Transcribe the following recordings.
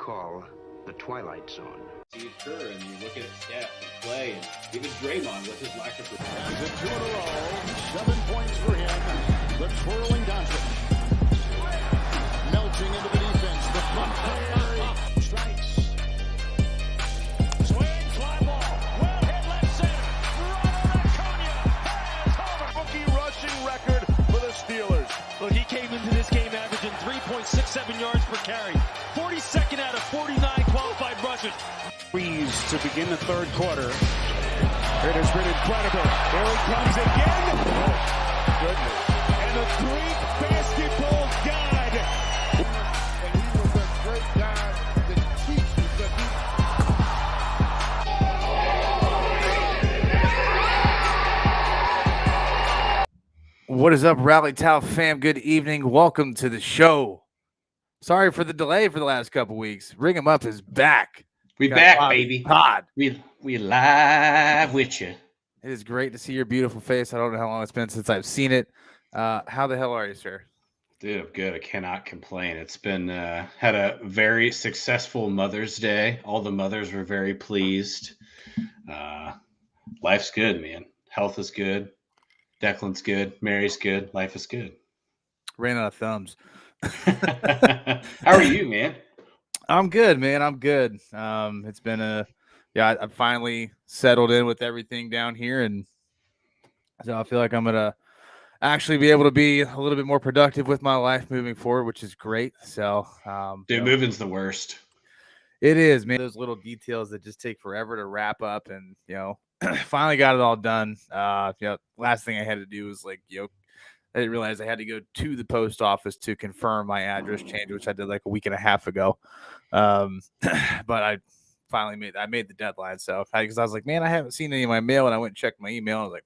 call the Twilight Zone. Steve Kerr, and you look at Steph and Clay, and even Draymond with his lack of. He's in 2 in a row. 7 points for him. The twirling Doncic. Melting into the defense. The front pair strikes. Swing, fly ball. Well hit left center. Ronald Acuna is over. Rookie rushing record for the Steelers. Look, he came into this game averaging 3.67 yards per carry. 42nd out of 49 qualified rushers. Freeze to begin the third quarter. It has been incredible. There he comes again. Oh, goodness. And a Greek basketball god. And he was a great guy to teach What is up, Rally Towel fam? Good evening. Welcome to the show. Sorry for the delay for the last couple weeks. Ring 'em Up is back. We Got back, Todd, baby. Todd. We live with you. It is great to see your beautiful face. I don't know how long it's been since I've seen it. How the hell are you, sir? Dude, I'm good. I cannot complain. It's been had a very successful Mother's Day. All the mothers were very pleased. Life's good, man. Health is good. Declan's good. Mary's good. Life is good. Ran out of thumbs. How are you, man? I'm good, man. I'm good. It's been I finally settled in with everything down here, and so I feel like I'm gonna actually be able to be a little bit more productive with my life moving forward, which is great. So, Dude, moving's the worst. It is, man. Those little details that just take forever to wrap up, and finally got it all done. Last thing I had to do was I didn't realize I had to go to the post office to confirm my address change, which I did like a week and a half ago. But I finally made the deadline. So because I was like, man, I haven't seen any of my mail, and I went and checked my email. I was like,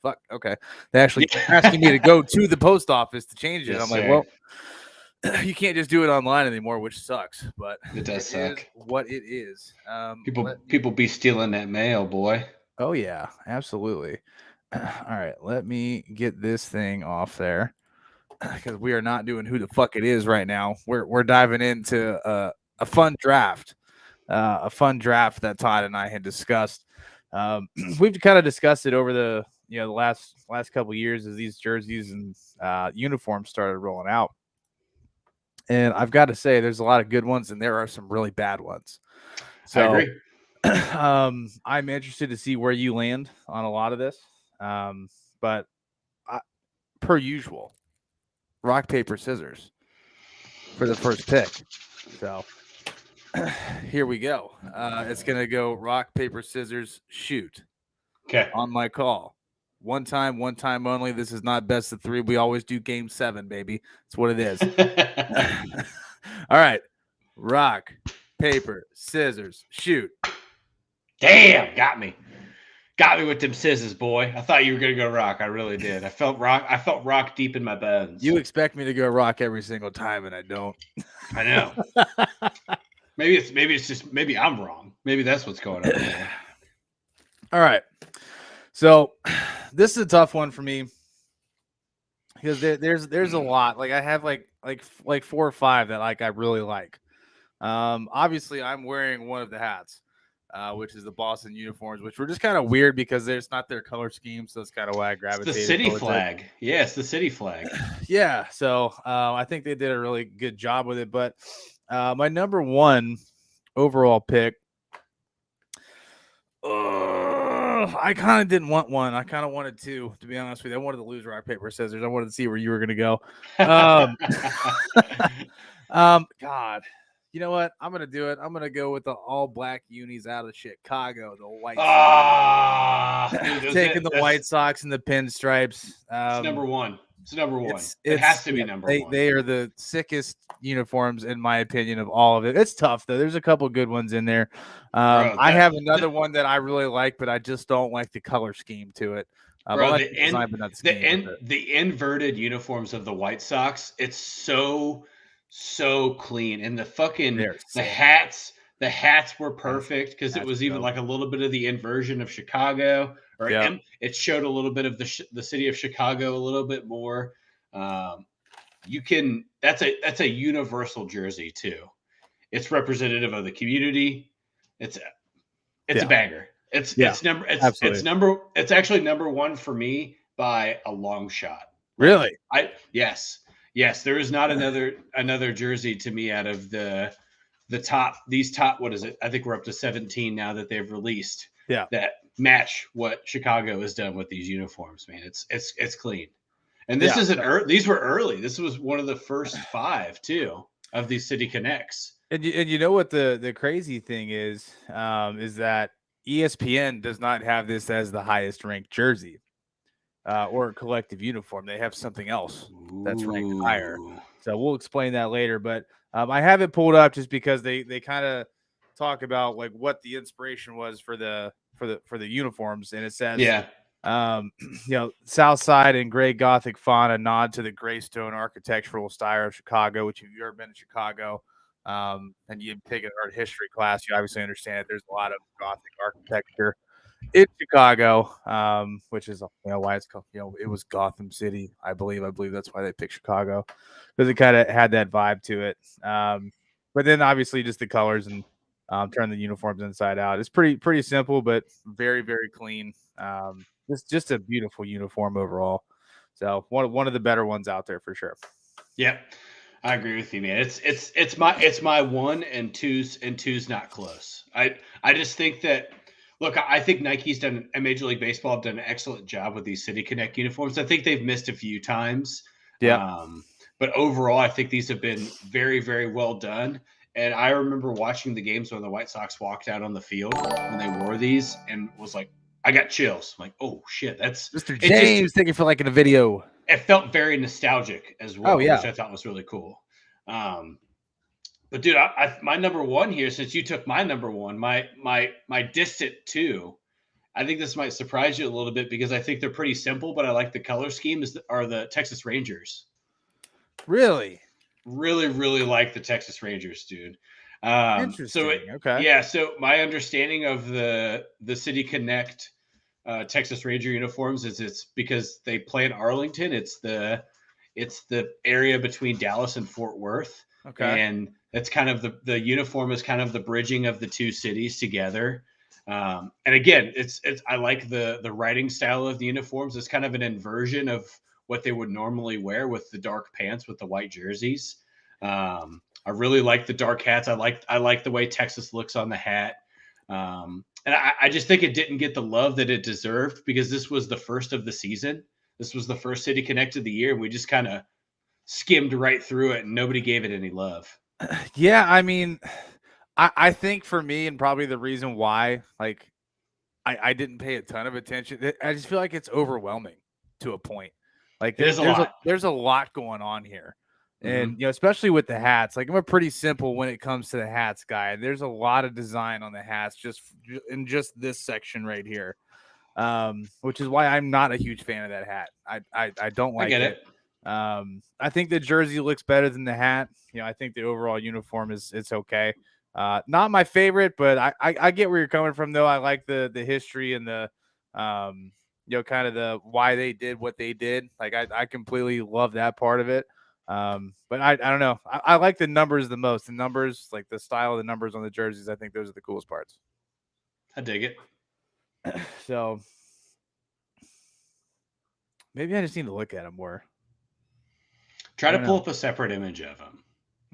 fuck, okay. They actually asking me to go to the post office to change it. Yes, I'm like, sir. well, you can't just do it online anymore, which sucks. But It does suck. Is what it is. People be stealing that mail, boy. Oh yeah, absolutely. All right, let me get this thing off there because we are not doing who the fuck it is right now. We're diving into a fun draft, that Todd and I had discussed. We've kind of discussed it over the last couple of years as these jerseys and uniforms started rolling out, and I've got to say there's a lot of good ones and there are some really bad ones. So I agree. I'm interested to see where you land on a lot of this. But per usual, rock, paper, scissors for the first pick. So here we go. It's going to go rock, paper, scissors, shoot. Okay. On my call. One time only. This is not best of 3. We always do game 7, baby. That's what it is. All right. Rock, paper, scissors, shoot. Damn, got me with them scissors, boy. I thought you were gonna go rock. I really did. I felt rock deep in my bones. You expect me to go rock every single time, and I don't. I know. maybe I'm wrong. Maybe that's what's going on there. All right. So this is a tough one for me because there's a lot. Like I have like 4 or 5 that I really like. Obviously I'm wearing one of the hats. Which is the Boston uniforms, which were just kind of weird because it's not their color scheme, so that's kind of why I gravitated. It's the city flag. Yeah, it's the city flag. Yeah, so I think they did a really good job with it. But my number 1 overall pick, I kind of didn't want one. I kind of wanted to be honest with you. I wanted to lose rock, paper, scissors. I wanted to see where you were going to go. God. You know what? I'm going to do it. I'm going to go with the all-black unis out of Chicago, the White Sox. Taking the White Sox and the pinstripes. It's number 1. It's number 1. It has to be number 1. They are the sickest uniforms, in my opinion, of all of it. It's tough, though. There's a couple good ones in there. I have another one that I really like, but I just don't like the color scheme to it. The inverted uniforms of the White Sox, it's so clean, and the hats were perfect because it was even like a little bit of the inversion of Chicago, or it showed a little bit of the city of Chicago a little bit more. That's a universal jersey too, It's representative of the community. It's a banger. It's actually number one for me by a long shot. Really? Yes. There is not another jersey to me out of the top. These top, what is it? I think we're up to 17 now that they've released. Yeah. That match what Chicago has done with these uniforms, man. It's clean. And this isn't these were early. This was one of the first 5 too of these City Connects. And you know what the crazy thing is that ESPN does not have this as the highest ranked jersey or collective uniform. They have something else that's ranked higher. So we'll explain that later. But I have it pulled up just because they kind of talk about like what the inspiration was for the uniforms, and it says South Side and gray Gothic font, a nod to the Greystone architectural style of Chicago. Which if you've ever been to Chicago, and you've taken an art history class, you obviously understand that there's a lot of Gothic architecture in Chicago, which is why it's called, it was Gotham City, I believe that's why they picked Chicago, because it kind of had that vibe to it. But then obviously just the colors and turn the uniforms inside out. It's pretty simple, but very, very clean. It's just a beautiful uniform overall. So one of the better ones out there for sure. Yeah, I agree with you, man. It's my 1 and 2's not close. I just think that. Look, I think Nike's done, and Major League Baseball have done an excellent job with these City Connect uniforms. I think they've missed a few times. Yeah. But overall, I think these have been very, very well done. And I remember watching the games when the White Sox walked out on the field when they wore these and was like, I got chills. I'm like, oh, shit, that's Mr. James taking for like in a video. It felt very nostalgic as well, which I thought was really cool. But dude, my number 1 here, since you took my number 1, my distant 2, I think this might surprise you a little bit because I think they're pretty simple, but I like the color scheme are the Texas Rangers. Really? Really, really like the Texas Rangers, dude. Interesting. Okay. Yeah. So my understanding of the City Connect Texas Ranger uniforms is it's because they play in Arlington. It's the area between Dallas and Fort Worth. Okay. And that's kind of the uniform is kind of the bridging of the two cities together. And again, it's I like the writing style of the uniforms. It's kind of an inversion of what they would normally wear with the dark pants with the white jerseys. I really like the dark hats. I like the way Texas looks on the hat. And I just think it didn't get the love that it deserved because this was the first of the season. This was the first City Connect of the year. And we just kind of skimmed right through it and nobody gave it any love. Yeah. I mean, I think for me, and probably the reason why, like, I didn't pay a ton of attention. I just feel like it's overwhelming to a point. Like there's a lot going on here. And, especially with the hats, like I'm a pretty simple when it comes to the hats guy. There's a lot of design on the hats just in this section right here, which is why I'm not a huge fan of that hat. I don't like it. I think the jersey looks better than the hat. I think the overall uniform it's okay. Not my favorite, but I get where you're coming from though. I like the history and the kind of the why they did what they did. Like I completely love that part of it. But I don't know. I like the numbers the most. The numbers, like the style of the numbers on the jerseys, I think those are the coolest parts. I dig it. So maybe I just need to look at them more. Try to pull up a separate image of them.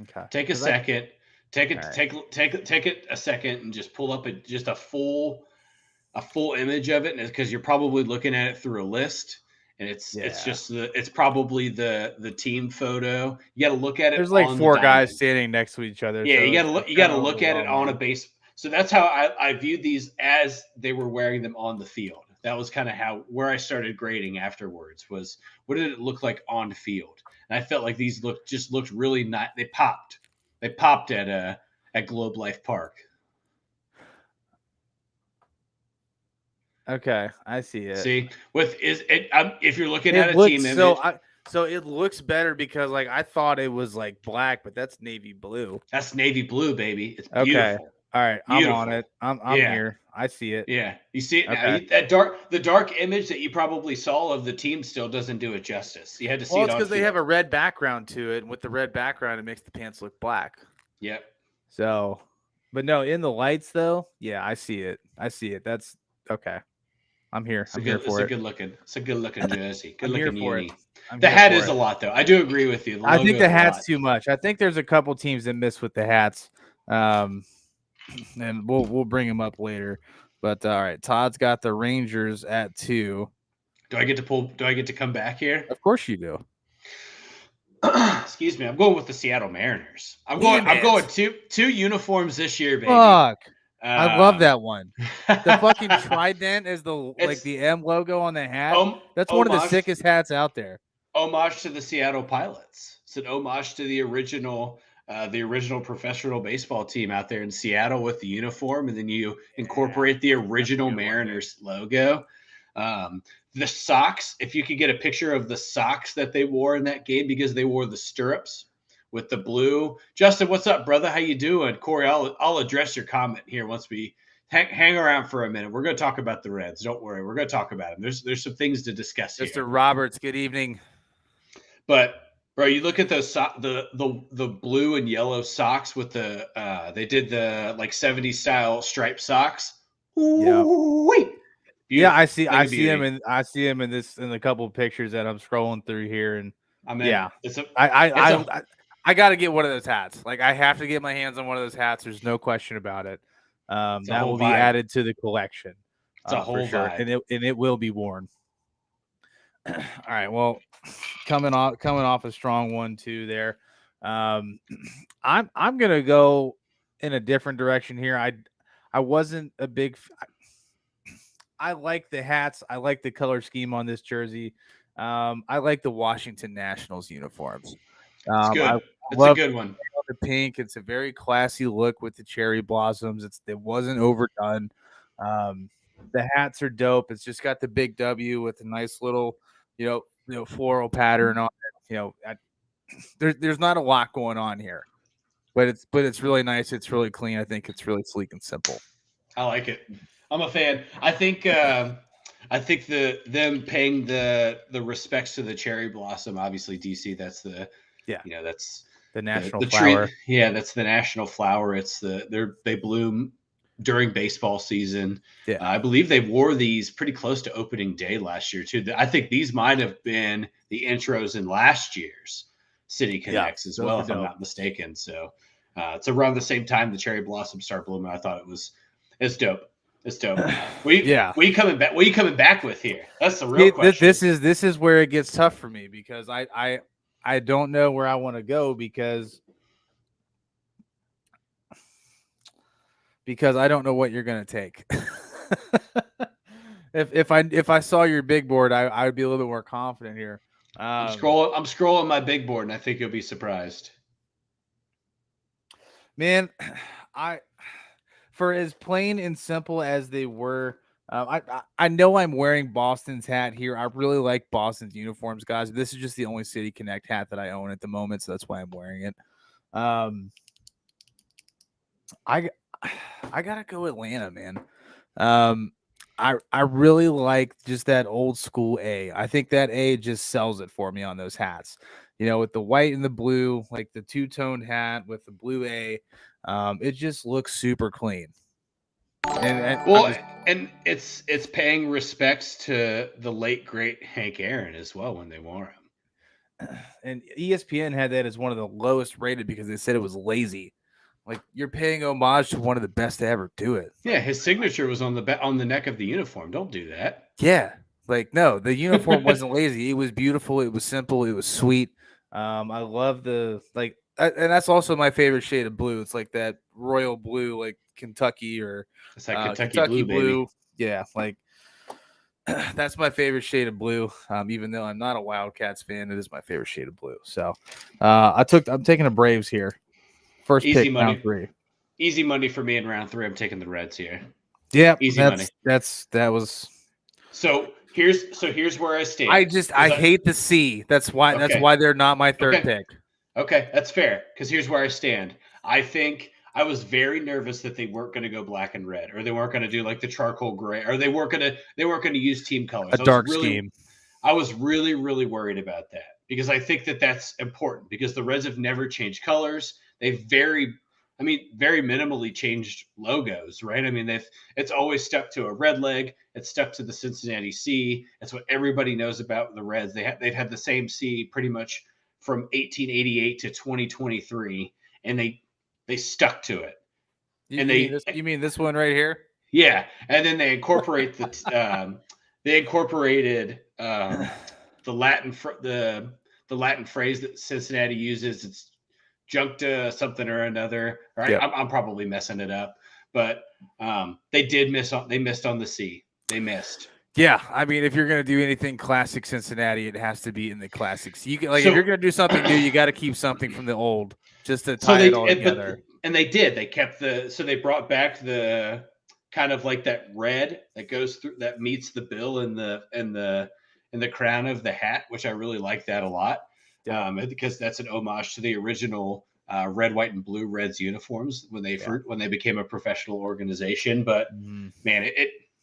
Okay. Take a second. Take it a second and just pull up a full image of it, because you're probably looking at it through a list. And it's probably the team photo. You got to look at it. There's like four guys standing next to each other. Yeah, so you got to look at it on a base. So that's how I viewed these as they were wearing them on the field. That was kind of where I started grading afterwards was what did it look like on field? And I felt like these looked really nice. They popped at Globe Life Park. Okay, I see it. See, if you're looking at a team image, so it looks better because like I thought it was like black, but that's navy blue. That's navy blue, baby. It's beautiful. Okay, all right, beautiful. I'm on it. I'm here. I see it. Yeah, you see it now. The dark image that you probably saw of the team still doesn't do it justice. You had to see it. Well, it's because they have a red background to it, and with the red background, it makes the pants look black. Yep. So, but no, in the lights though, yeah, I see it. That's okay. I'm here. I'm here for it. It's a good looking jersey. Good I'm here looking for it. uni. I'm The here hat for is it. a lot though. I do agree with you. The I think logo the is a hat's lot. too much. I think there's a couple teams that miss with the hats. And we'll bring them up later. But all right, Todd's got the Rangers at 2. Do I get to come back here? Of course you do. Excuse me. I'm going with the Seattle Mariners. I'm Damn going it. two uniforms this year, baby. Fuck. I love that one. The fucking trident is the M logo on the hat. That's one of the sickest hats out there. Homage to the Seattle Pilots. It's an homage to the original professional baseball team out there in Seattle with the uniform, and then you incorporate the original Mariners logo. The socks, if you could get a picture of the socks that they wore in that game, because they wore the stirrups with the blue. Justin, what's up, brother? How you doing? Corey, I'll address your comment here once we hang around for a minute. We're going to talk about the Reds. Don't worry. We're going to talk about them. There's some things to discuss here. Mr. Roberts, good evening. But bro, you look at those the blue and yellow socks with the they did the like 70s style striped socks. Yeah. Wait. Yeah, I see him in a couple of pictures that I'm scrolling through here, and yeah, I got to get one of those hats. Like, I have to get my hands on one of those hats. There's no question about it. That will be added to the collection. It's a whole for sure, vibe. and it will be worn. All right, well, coming off a strong 1-2 there. I'm gonna go in a different direction here. I wasn't a big. I like the hats. I like the color scheme on this jersey. I like the Washington Nationals uniforms. It's good. It's a good one. The pink. It's a very classy look with the cherry blossoms. It wasn't overdone. The hats are dope. It's just got the big W with a nice little, floral pattern on it. There's not a lot going on here, but it's really nice. It's really clean. I think it's really sleek and simple. I like it. I'm a fan. I think them paying the respects to the cherry blossom. Obviously, DC. That's the that's the national the flower. Tree. Yeah, that's the national flower. It's they bloom during baseball season. Yeah, I believe they wore these pretty close to opening day last year too. I think these might have been the intros in last year's City Connects as well, if I'm not mistaken. So it's around the same time the cherry blossoms start blooming. I thought it's dope. It's dope. What are you coming back? What are you coming back with here? That's the real question. This is where it gets tough for me, because I don't know where I want to go because I don't know what you're going to take. If I saw your big board, I would be a little bit more confident here. I'm scrolling my big board, and I think you'll be surprised. Man, for as plain and simple as they were, I know I'm wearing Boston's hat here. I really like Boston's uniforms, guys. This is just the only City Connect hat that I own at the moment, so that's why I'm wearing it. I gotta go Atlanta, man. I really like just that old school A. I think that A just sells it for me on those hats. With the white and the blue, like the two-toned hat with the blue A. It just looks super clean. And it's paying respects to the late great Hank Aaron as well when they wore him. And ESPN had that as one of the lowest rated because they said it was lazy. Like, you're paying homage to one of the best to ever do it. Yeah, his signature was on the neck of the uniform. Don't do that. Yeah, like, no, the uniform wasn't lazy. It was beautiful. It was simple. It was sweet. I love and that's also my favorite shade of blue. It's like that royal blue, like Kentucky or it's like Kentucky blue. Baby. Yeah, like that's my favorite shade of blue. Even though I'm not a Wildcats fan, it is my favorite shade of blue. So I'm taking the Braves here. First easy pick, money. round 3. Easy money for me in round 3. I'm taking the Reds here. Yeah, easy money. That was. So here's where I stand. I hate the C. That's why they're not my third pick. Okay, that's fair, because here's where I stand. I think I was very nervous that they weren't going to go black and red, or they weren't going to do like the charcoal gray, or they weren't going to use team colors. A dark scheme. I was really, really worried about that, because I think that that's important, because the Reds have never changed colors. They very, I mean, very minimally changed logos, right? I mean, it's always stuck to a red leg. It's stuck to the Cincinnati C. That's what everybody knows about the Reds. They've had the same C pretty much from 1888 to 2023, and they stuck to it. You mean this one right here? Yeah, and then they incorporate they incorporated the Latin phrase that Cincinnati uses. It's juncta something or another. Right? Yep. I'm probably messing it up, but they missed on the C. They missed. Yeah, I mean, if you're gonna do anything classic Cincinnati, it has to be in the classics. If you're gonna do something new, you got to keep something from the old just to tie it all together. And they did. They kept they brought back the kind of like that red that goes through that meets the bill and the crown of the hat, which I really like that a lot. Yeah. Because that's an homage to the original red, white, and blue Reds uniforms when they became a professional organization. But man,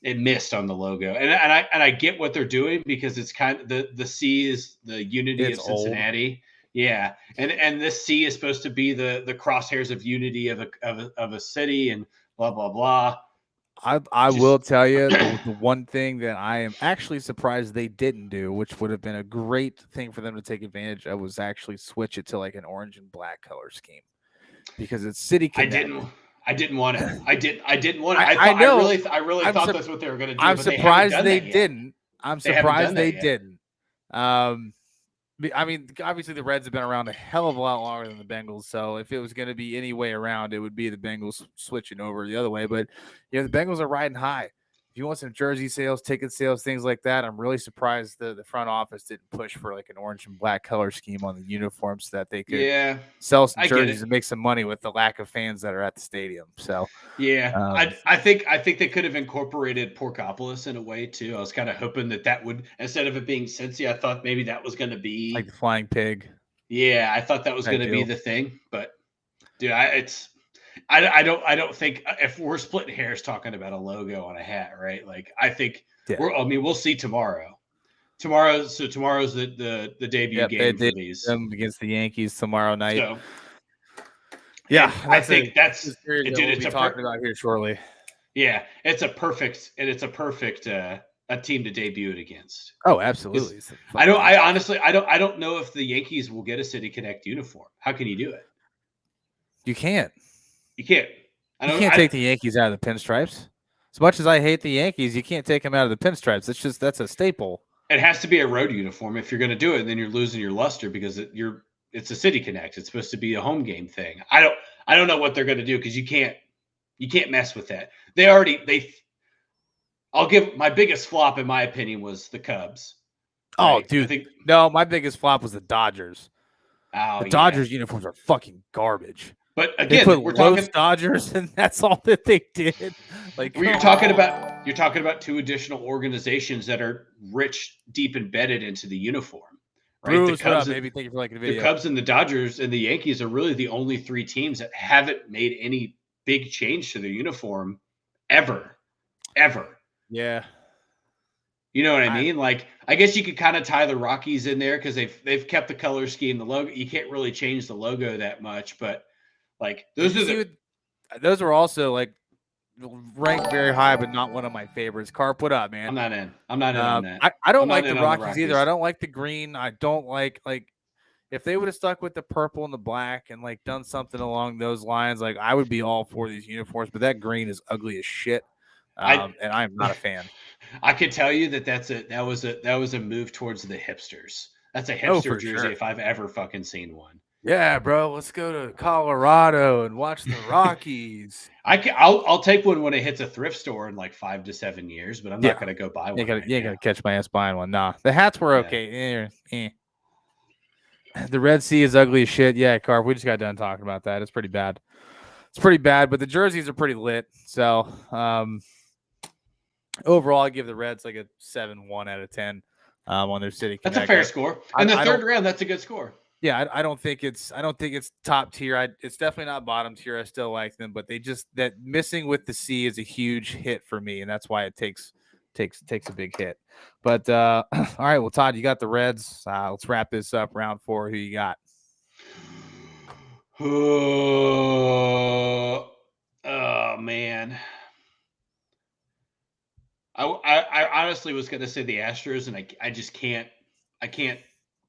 it missed on the logo, and I get what they're doing because it's kind of the C is the unity of Cincinnati. Old. Yeah, and this C is supposed to be the crosshairs of unity of a city and blah blah blah. I will tell you the one thing that I am actually surprised they didn't do, which would have been a great thing for them to take advantage of, was actually switch it to like an orange and black color scheme because it's city connected. I didn't want it. I didn't want it. I really thought that's what they were going to do. I'm surprised they didn't. I'm surprised they didn't. I mean, obviously the Reds have been around a hell of a lot longer than the Bengals. So if it was going to be any way around, it would be the Bengals switching over the other way. But the Bengals are riding high. If you want some jersey sales, ticket sales, things like that, I'm really surprised the front office didn't push for like an orange and black color scheme on the uniforms so that they could sell some jerseys and make some money with the lack of fans that are at the stadium. So I think they could have incorporated Porkopolis in a way too. I was kind of hoping that would, instead of it being Cincy, I thought maybe that was going to be like the flying pig. Yeah, I thought that was going to be the thing, but dude, I don't think if we're splitting hairs talking about a logo on a hat, right? Like I think we'll see tomorrow. Tomorrow's the debut game for these against the Yankees tomorrow night. So, I think that's it's talking about here shortly. Yeah, it's a perfect a team to debut it against. Oh, absolutely. I don't know if the Yankees will get a City Connect uniform. How can you do it? You can't. You can't. You can't take the Yankees out of the pinstripes. As much as I hate the Yankees, you can't take them out of the pinstripes. That's a staple. It has to be a road uniform. If you're going to do it, then you're losing your luster because it's a City Connect. It's supposed to be a home game thing. I don't know what they're going to do because you can't mess with that. I'll give my biggest flop in my opinion was the Cubs. Oh, right? Dude. No, my biggest flop was the Dodgers. The Dodgers uniforms are fucking garbage. But again, we're talking Dodgers, and that's all that they did. Like you're talking about two additional organizations that are rich, deep embedded into the uniform. Right? Bruce, the Cubs, thank you for liking the video. The Cubs and the Dodgers and the Yankees are really the only three teams that haven't made any big change to their uniform ever. Yeah. You know what I mean? Like, I guess you could kind of tie the Rockies in there because they've kept the color scheme, the logo. You can't really change the logo that much, but like those are also like ranked very high, but not one of my favorites. Carp, what up, man? I'm not in on that. I don't like the Rockies either. I don't like the green. I don't like if they would have stuck with the purple and the black and like done something along those lines, like I would be all for these uniforms. But that green is ugly as shit, and I'm not a fan. I could tell you that was a move towards the hipsters. That's a hipster jersey sure. If I've ever fucking seen one. Yeah, bro. Let's go to Colorado and watch the Rockies. I'll take one when it hits a thrift store in like 5 to 7 years, but I'm not gonna go buy one. You ain't gonna catch my ass buying one. Nah, the hats were okay. The Red Sea is ugly as shit. Yeah, Carp. We just got done talking about that. It's pretty bad. But the jerseys are pretty lit. So overall, I give the Reds like a 7.1 out of 10 on their City Connect. That's a fair score. In the third round, that's a good score. Yeah, I don't think it's top tier. It's definitely not bottom tier. I still like them, but that missing with the C is a huge hit for me, and that's why it takes a big hit. But all right, well, Todd, you got the Reds. Let's wrap this up. Round 4. Who you got? Oh man. I honestly was going to say the Astros, and I just can't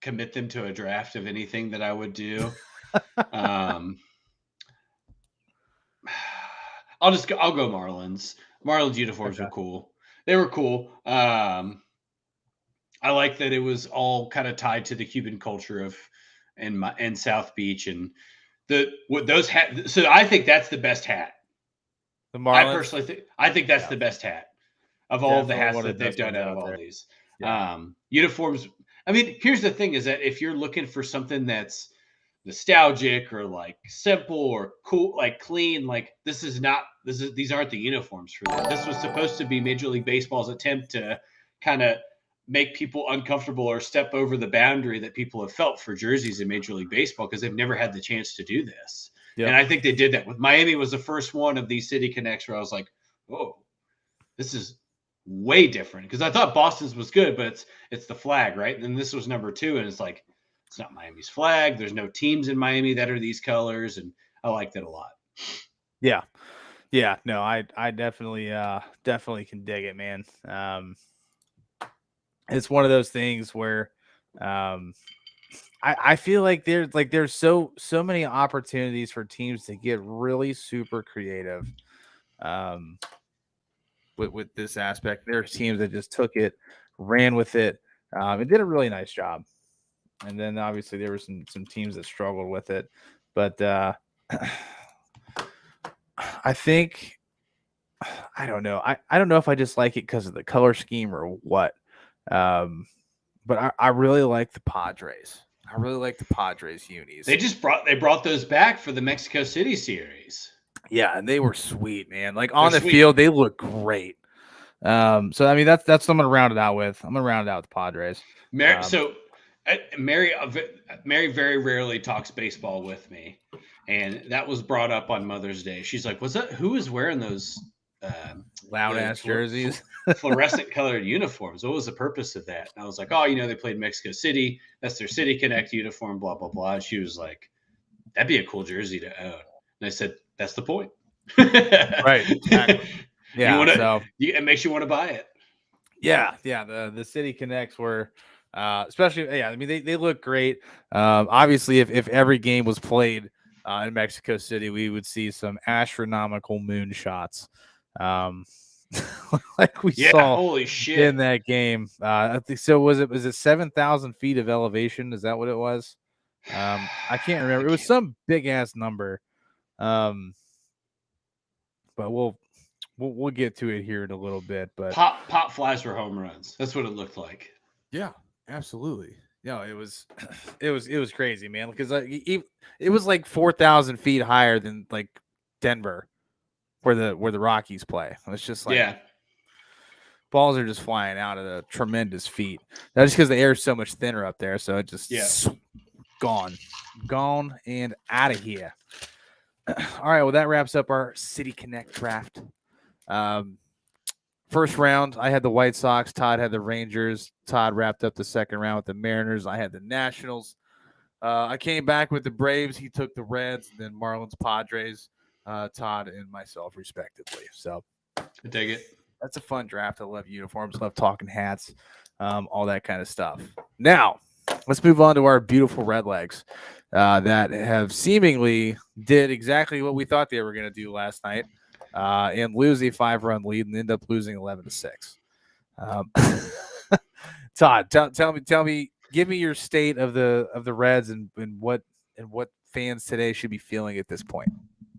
commit them to a draft of anything that I would do. I'll go Marlins. Marlins uniforms were cool. They were cool. I like that it was all kind of tied to the Cuban culture and South Beach and those hat. So I think that's the best hat. The Marlins. I think that's the best hat of all of the hats that they've done out of all these uniforms. I mean, here's the thing: is that if you're looking for something that's nostalgic or like simple or cool, like clean, like these aren't the uniforms for that. This was supposed to be Major League Baseball's attempt to kind of make people uncomfortable or step over the boundary that people have felt for jerseys in Major League Baseball because they've never had the chance to do this. Yep. And I think they did that with Miami. Was the first one of these City Connects where I was like, "Oh, this is way different." Because I thought Boston's was good, but it's the flag, right? And then this was number 2, and it's like it's not Miami's flag. There's no teams in Miami that are these colors, and I liked it a lot. Yeah. No, I definitely can dig it, man. It's one of those things where I feel like there's so many opportunities for teams to get really super creative with this aspect. There's teams that just took it, ran with it, and did a really nice job. And then obviously there were some teams that struggled with it, but I think I don't know. I don't know if I just like it because of the color scheme or what. But I really like the Padres. I really like the Padres unis. They brought those back for the Mexico City series. Yeah, and they were sweet, man. Like on the field, they look great. So I mean that's what I'm gonna round it out with. I'm gonna round it out with the Padres. Mary very rarely talks baseball with me, and that was brought up on Mother's Day. She's like, who is wearing those loud ass jerseys, fluorescent colored uniforms? What was the purpose of that? And I was like, oh, they played Mexico City. That's their City Connect uniform, blah, blah, blah. And she was like, that'd be a cool jersey to own. And I said, that's the point. Right. Exactly. Yeah. It makes you want to buy it. Yeah. The City Connects were especially, I mean, they look great. Obviously, if every game was played in Mexico City, we would see some astronomical moonshots. Like we saw holy shit. In that game. I think so. Was it 7,000 feet of elevation? Is that what it was? I can't remember. It was some big ass number. But we'll get to it here in a little bit. But pop flies for home runs. That's what it looked like. Yeah, absolutely. No, it was crazy, man. Because it was like 4,000 feet higher than like Denver, where the Rockies play. It's just like balls are just flying out at a tremendous feet. That's just because the air is so much thinner up there, so it just gone and out of here. All right, well that wraps up our City Connect draft. First round, I had the White Sox. Todd had the Rangers. Todd wrapped up the second round with the Mariners. I had the Nationals. I came back with the Braves. He took the Reds, and then Marlins, Padres, Todd, and myself, respectively. So I dig it. That's a fun draft. I love uniforms. Love talking hats, all that kind of stuff. Now, let's move on to our beautiful Redlegs that have seemingly did exactly what we thought they were going to do last night. And lose a 5-run lead and end up losing 11-6. Todd, tell me, give me your state of the Reds and what fans today should be feeling at this point.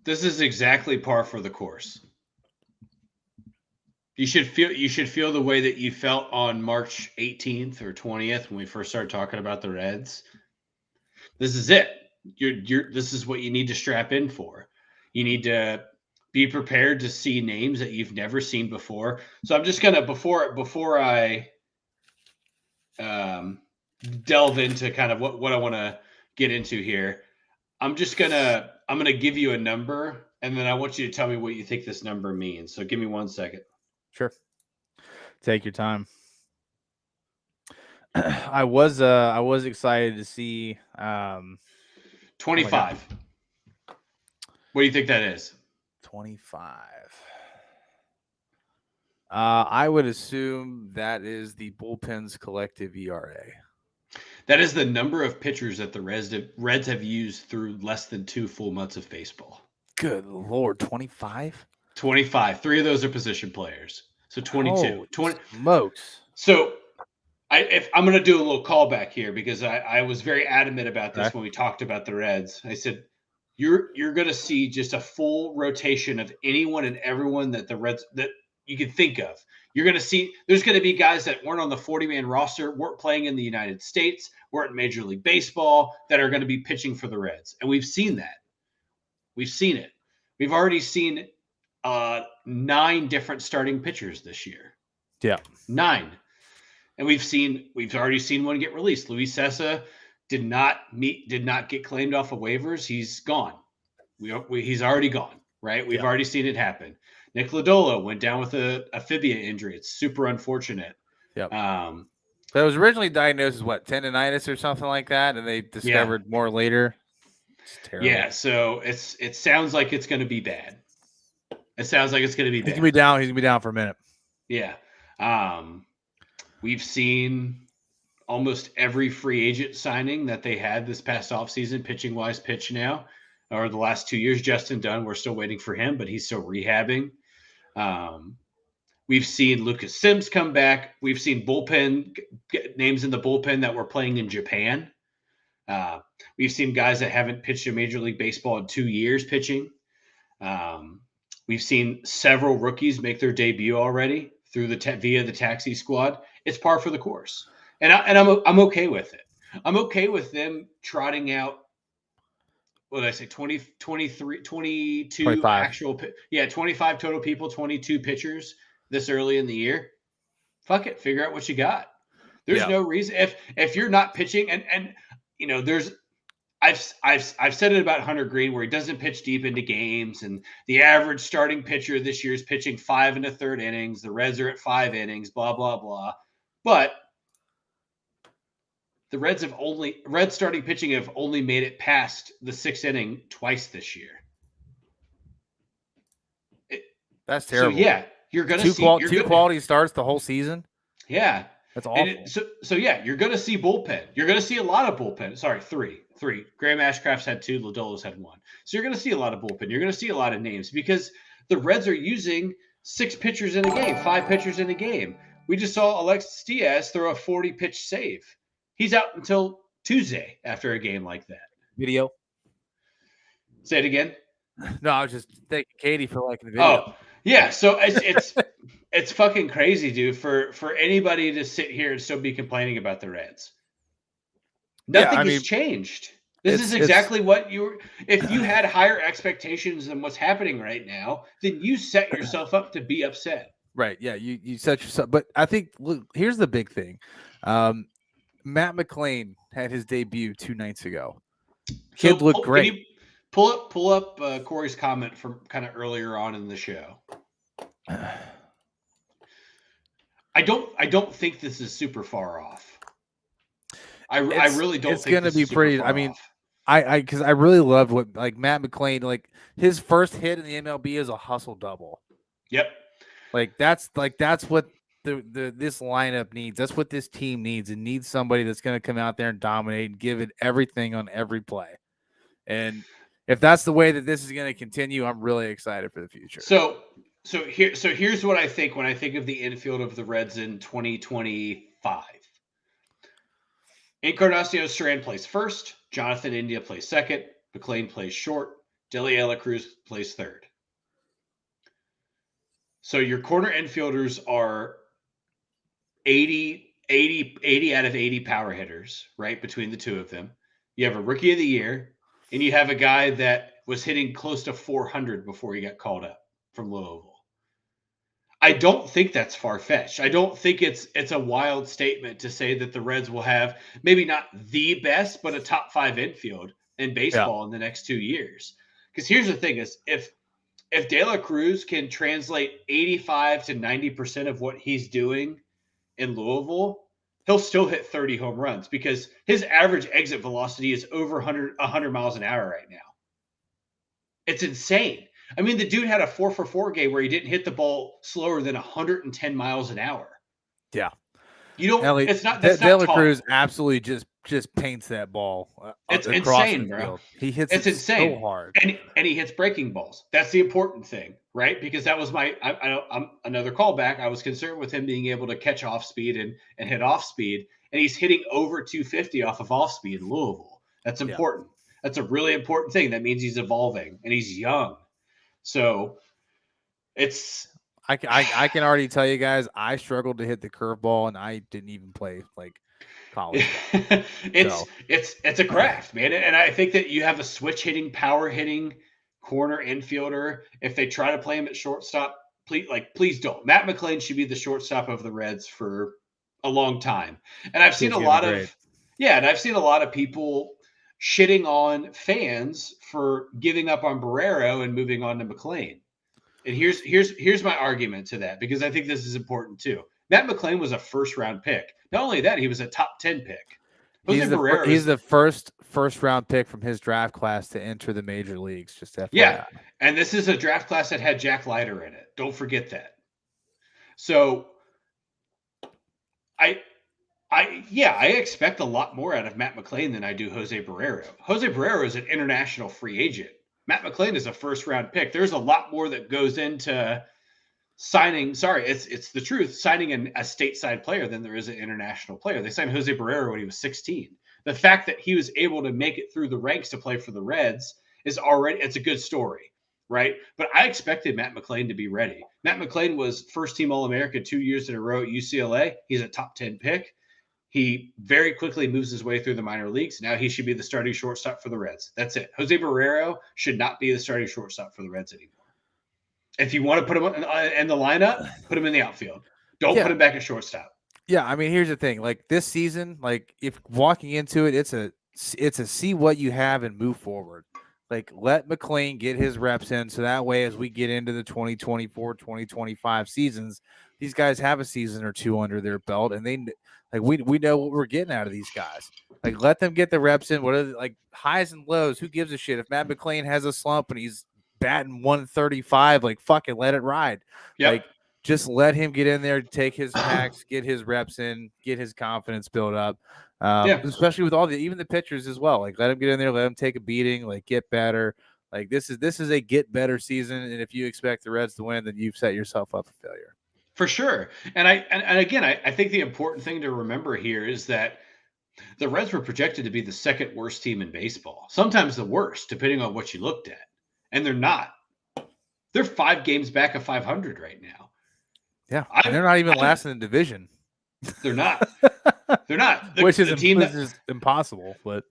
This is exactly par for the course. You should feel the way that you felt on March 18th or 20th when we first started talking about the Reds. This is it. This is what you need to strap in for. You need to be prepared to see names that you've never seen before. So I'm just gonna before I delve into kind of what I want to get into here, I'm gonna give you a number, and then I want you to tell me what you think this number means. So give me 1 second. Sure. Take your time. I was excited to see 25. What do you think that is? 25. I would assume that is the bullpen's collective ERA. That is the number of pitchers that the Reds have used through less than 2 full months of baseball. Good Lord, 25? 25. 3 of those are position players. So 22. 20 smokes. So if I'm going to do a little callback here because I was very adamant about this when we talked about the Reds. I said, you're going to see just a full rotation of anyone and everyone that the Reds that you can think of. You're going to see there's going to be guys that weren't on the 40-man roster, weren't playing in the United States, weren't in Major League Baseball, that are going to be pitching for the Reds. And we've seen that. We've seen it. We've already seen 9 different starting pitchers this year. Yeah. 9. And we've already seen one get released. Luis Sessa did not get claimed off of waivers. He's gone. He's already gone, right? We've already seen it happen. Nick Lodolo went down with a fibia injury. It's super unfortunate. Yep. But it was originally diagnosed as tendonitis or something like that, and they discovered more later. It's terrible. Yeah, so it sounds like it's going to be bad. It sounds like it's going to be bad. He's going to be down for a minute. Yeah. We've seen almost every free agent signing that they had this past offseason, pitching-wise, pitch now, or the last 2 years. Justin Dunn, we're still waiting for him, but he's still rehabbing. We've seen Lucas Sims come back. We've seen bullpen names in the bullpen that were playing in Japan. We've seen guys that haven't pitched in Major League Baseball in 2 years pitching. We've seen several rookies make their debut already through via the taxi squad. It's par for the course, and I'm okay with it. I'm okay with them trotting out. What did I say? 20, 23, 22 25. actual. 25 total people, 22 pitchers this early in the year. Fuck it, figure out what you got. There's no reason if you're not pitching, and you know there's. I've said it about Hunter Green where he doesn't pitch deep into games, and the average starting pitcher this year is pitching 5 1/3 innings. The Reds are at 5 innings, blah blah blah. But the Reds starting pitching have only made it past the 6th inning twice this year. That's terrible. So you're going to see two quality starts the whole season. Yeah, that's awful. You're going to see bullpen. You're going to see a lot of bullpen. Sorry, three. Graham Ashcraft's had 2. Lodolo's had 1. So you're going to see a lot of bullpen. You're going to see a lot of names because the Reds are using 6 pitchers in a game, 5 pitchers in a game. We just saw Alexis Diaz throw a 40-pitch save. He's out until Tuesday after a game like that. Video. Say it again. No, I was just thanking Katie for liking the video. Oh, yeah. So it's fucking crazy, dude, for anybody to sit here and still be complaining about the Reds. Nothing has changed. This is exactly what if you had higher expectations than what's happening right now, then you set yourself up to be upset. Right. Yeah. You set yourself. But I think, look, here's the big thing. Matt McClain had his debut 2 nights ago. Kid looked great. Can you pull up Corey's comment from kind of earlier on in the show? I don't think this is super far off. I really don't. It's going to be pretty. I mean, because I really loved what Matt McClain, his first hit in the MLB is a hustle double. Yep. That's what this lineup needs. That's what this team needs. It needs somebody that's going to come out there and dominate and give it everything on every play. And if that's the way that this is going to continue, I'm really excited for the future. So here's what I think when I think of the infield of the Reds in 2025. Encarnacion Strand plays first. Jonathan India plays second. McClain plays short. Deli La Cruz plays third. So your corner infielders are 80 out of 80 power hitters, right, between the two of them. You have a rookie of the year, and you have a guy that was hitting close to 400 before he got called up from Louisville. I don't think that's far-fetched. I don't think it's a wild statement to say that the Reds will have maybe not the best, but a top 5 infield in baseball in the next 2 years. Because here's the thing is if De La Cruz can translate 85 to 90% of what he's doing in Louisville, he'll still hit 30 home runs because his average exit velocity is over 100 miles an hour right now. It's insane. I mean, the dude had a 4-for-4 game where he didn't hit the ball slower than 110 miles an hour. Yeah. You don't. Ellie, It's not. That's not De La taught. Cruz absolutely just paints that ball It's across insane, the bro. field. He hits It's it insane. so hard, and he hits breaking balls. That's the important thing, right? Because that was I'm another callback. I was concerned with him being able to catch off speed and hit off speed, and he's hitting over 250 off of off speed in Louisville. That's important. That's a really important thing. That means he's evolving and he's young. So it's. I can already tell you guys, I struggled to hit the curveball, and I didn't even play like college. It's a craft, man. And I think that you have a switch hitting, power hitting corner infielder. If they try to play him at shortstop, please don't. Matt McLain should be the shortstop of the Reds for a long time. And I've seen a lot of people shitting on fans for giving up on Barrero and moving on to McLain. And here's my argument to that, because I think this is important too. Matt McLain was a first-round pick. Not only that, he was a top 10 pick. He's the first-round pick from his draft class to enter the major leagues. Just FYI. Yeah, and this is a draft class that had Jack Leiter in it. Don't forget that. So, I expect a lot more out of Matt McLain than I do Jose Barrero. Jose Barrero is an international free agent. Matt McLain is a first-round pick. There's a lot more that goes into signing. Sorry, it's the truth. Signing a stateside player than there is an international player. They signed Jose Barrero when he was 16. The fact that he was able to make it through the ranks to play for the Reds it's a good story, right? But I expected Matt McLain to be ready. Matt McLain was first-team All-America 2 years in a row at UCLA. He's a top 10 pick. He very quickly moves his way through the minor leagues. Now he should be the starting shortstop for the Reds. That's it. Jose Barrero should not be the starting shortstop for the Reds anymore. If you want to put him in the lineup, put him in the outfield. Don't put him back at shortstop. Yeah, I mean, here's the thing. Like this season, like if walking into it, it's a see what you have and move forward. Like let McLain get his reps in, so that way as we get into the 2024, 2025 seasons, these guys have a season or two under their belt, and they we know what we're getting out of these guys. Like let them get the reps in. What are like highs and lows? Who gives a shit if Matt McLain has a slump and he's batting 135? Like fucking let it ride. Yep. Like just let him get in there, take his packs, get his reps in, get his confidence built up. Especially with even the pitchers as well. Like let him get in there, let him take a beating, like get better. Like this is a get better season, and if you expect the Reds to win, then you've set yourself up for failure. For sure. And again, I think the important thing to remember here is that the Reds were projected to be the second worst team in baseball, sometimes the worst, depending on what you looked at. And they're not. They're 5 games back of 500 right now. Yeah, and they're not even last in the division. They're not. They're not. Which is impossible. But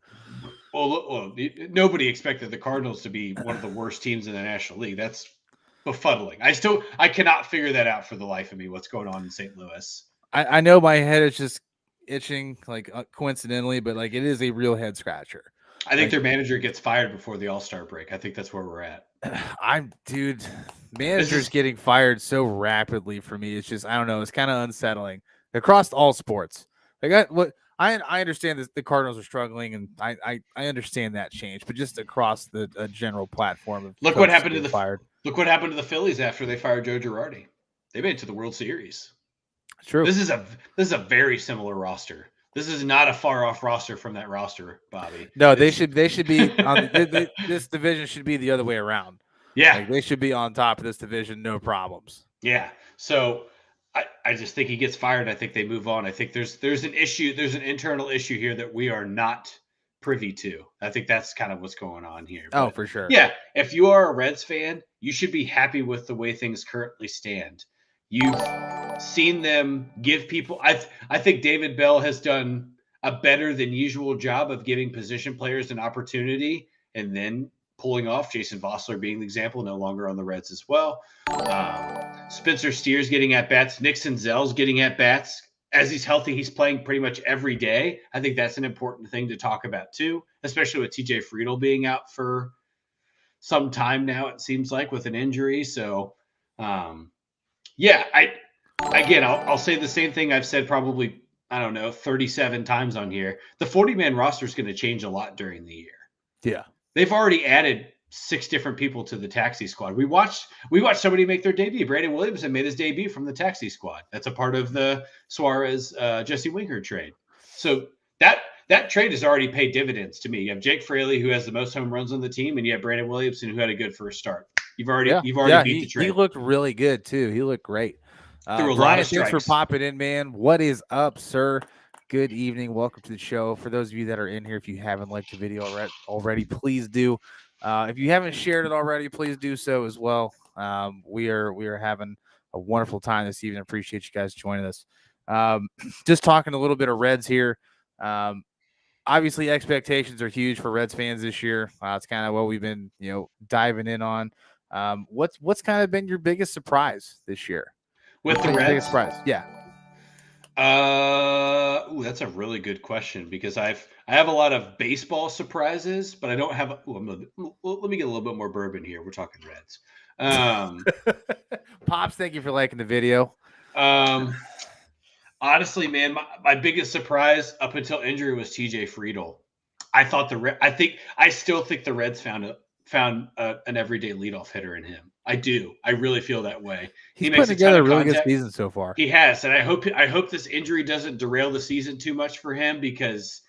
well, nobody expected the Cardinals to be one of the worst teams in the National League. That's befuddling. I cannot figure that out for the life of me. What's going on in St. Louis? I know my head is just itching, like coincidentally, but like it is a real head scratcher. I think their manager gets fired before the All-Star break. I think that's where we're at. Managers getting fired so rapidly for me. It's just, I don't know. It's kind of unsettling across all sports. Like I understand that the Cardinals are struggling, and I understand that change, but just across the general platform of look what happened to the Phillies after they fired Joe Girardi. They made it to the World Series. True. This is a very similar roster. This is not a far off roster from that roster, Bobby. No, they should be on this division should be the other way around. Yeah. Like they should be on top of this division, no problems. Yeah. So I just think he gets fired. I think they move on. I think there's an issue. There's an internal issue here that we are not privy to. I think that's kind of what's going on here. But, for sure. Yeah. If you are a Reds fan, you should be happy with the way things currently stand. You've seen them give people. I think David Bell has done a better than usual job of giving position players an opportunity and then pulling off. Jason Vossler being the example, no longer on the Reds as well. Spencer Steer's getting at bats. Nick Senzel's getting at bats. As he's healthy, he's playing pretty much every day. I think that's an important thing to talk about too, especially with TJ Friedl being out for some time now, it seems like, with an injury. So, I'll say the same thing I've said probably, 37 times on here. The 40-man roster is going to change a lot during the year. Yeah. They've already added 6 different people to the taxi squad. We watched somebody make their debut. Brandon Williamson made his debut from the taxi squad. That's a part of the Suarez Jesse Winker trade. So that trade has already paid dividends to me. You have Jake Fraley, who has the most home runs on the team, and you have Brandon Williamson, who had a good first start. You've already beat the trade. He looked really good too. He looked great. Threw a lot Brian, of strikes. thanks for popping in, man. What is up, sir? Good evening. Welcome to the show. For those of you that are in here, if you haven't liked the video already, please do. If you haven't shared it already, please do so as well. We are having a wonderful time this evening. Appreciate you guys joining us. Just talking a little bit of Reds here. Obviously, expectations are huge for Reds fans this year. It's kind of what we've been, diving in on. What's kind of been your biggest surprise this year? With the Reds? Biggest surprise, yeah. That's a really good question because I have a lot of baseball surprises, but I don't have. Let me get a little bit more bourbon here. We're talking Reds. Pops, thank you for liking the video. Honestly, man, my biggest surprise up until injury was TJ Friedl. I still think the Reds found an everyday leadoff hitter in him. I do. I really feel that way. He's putting together a really good season so far. He has, and I hope this injury doesn't derail the season too much for him because,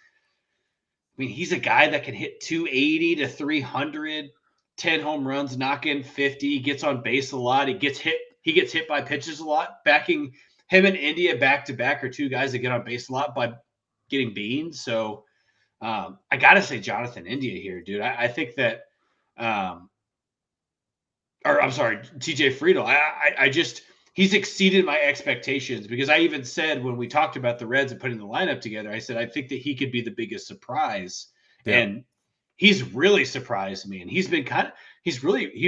he's a guy that can hit 280 to 300, 10 home runs, knock in 50, he gets on base a lot, he gets hit by pitches a lot. Backing him and India back to back are two guys that get on base a lot by getting beans. So I gotta say Jonathan India here, dude. I think that. I'm sorry, TJ Friedl. He's exceeded my expectations because I even said when we talked about the Reds and putting the lineup together, I said I think that he could be the biggest surprise, and he's really surprised me. And he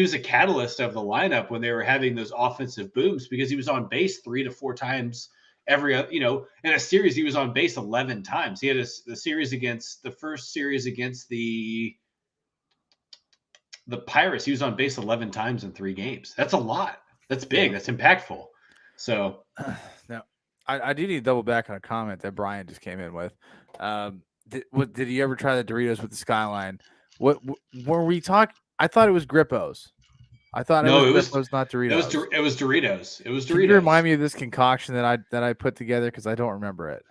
was a catalyst of the lineup when they were having those offensive booms because he was on base 3 to 4 times in a series. He was on base 11 times. He had the first series against the Pirates, he was on base 11 times in 3 games. That's a lot. That's big. That's impactful. So now I do need to double back on a comment that Brian just came in with. Did you ever try the Doritos with the Skyline? What were we talking? I thought it was Grippos. I thought it was Grippos, not Doritos. It was Doritos. Can you remind me of this concoction that I put together because I don't remember it.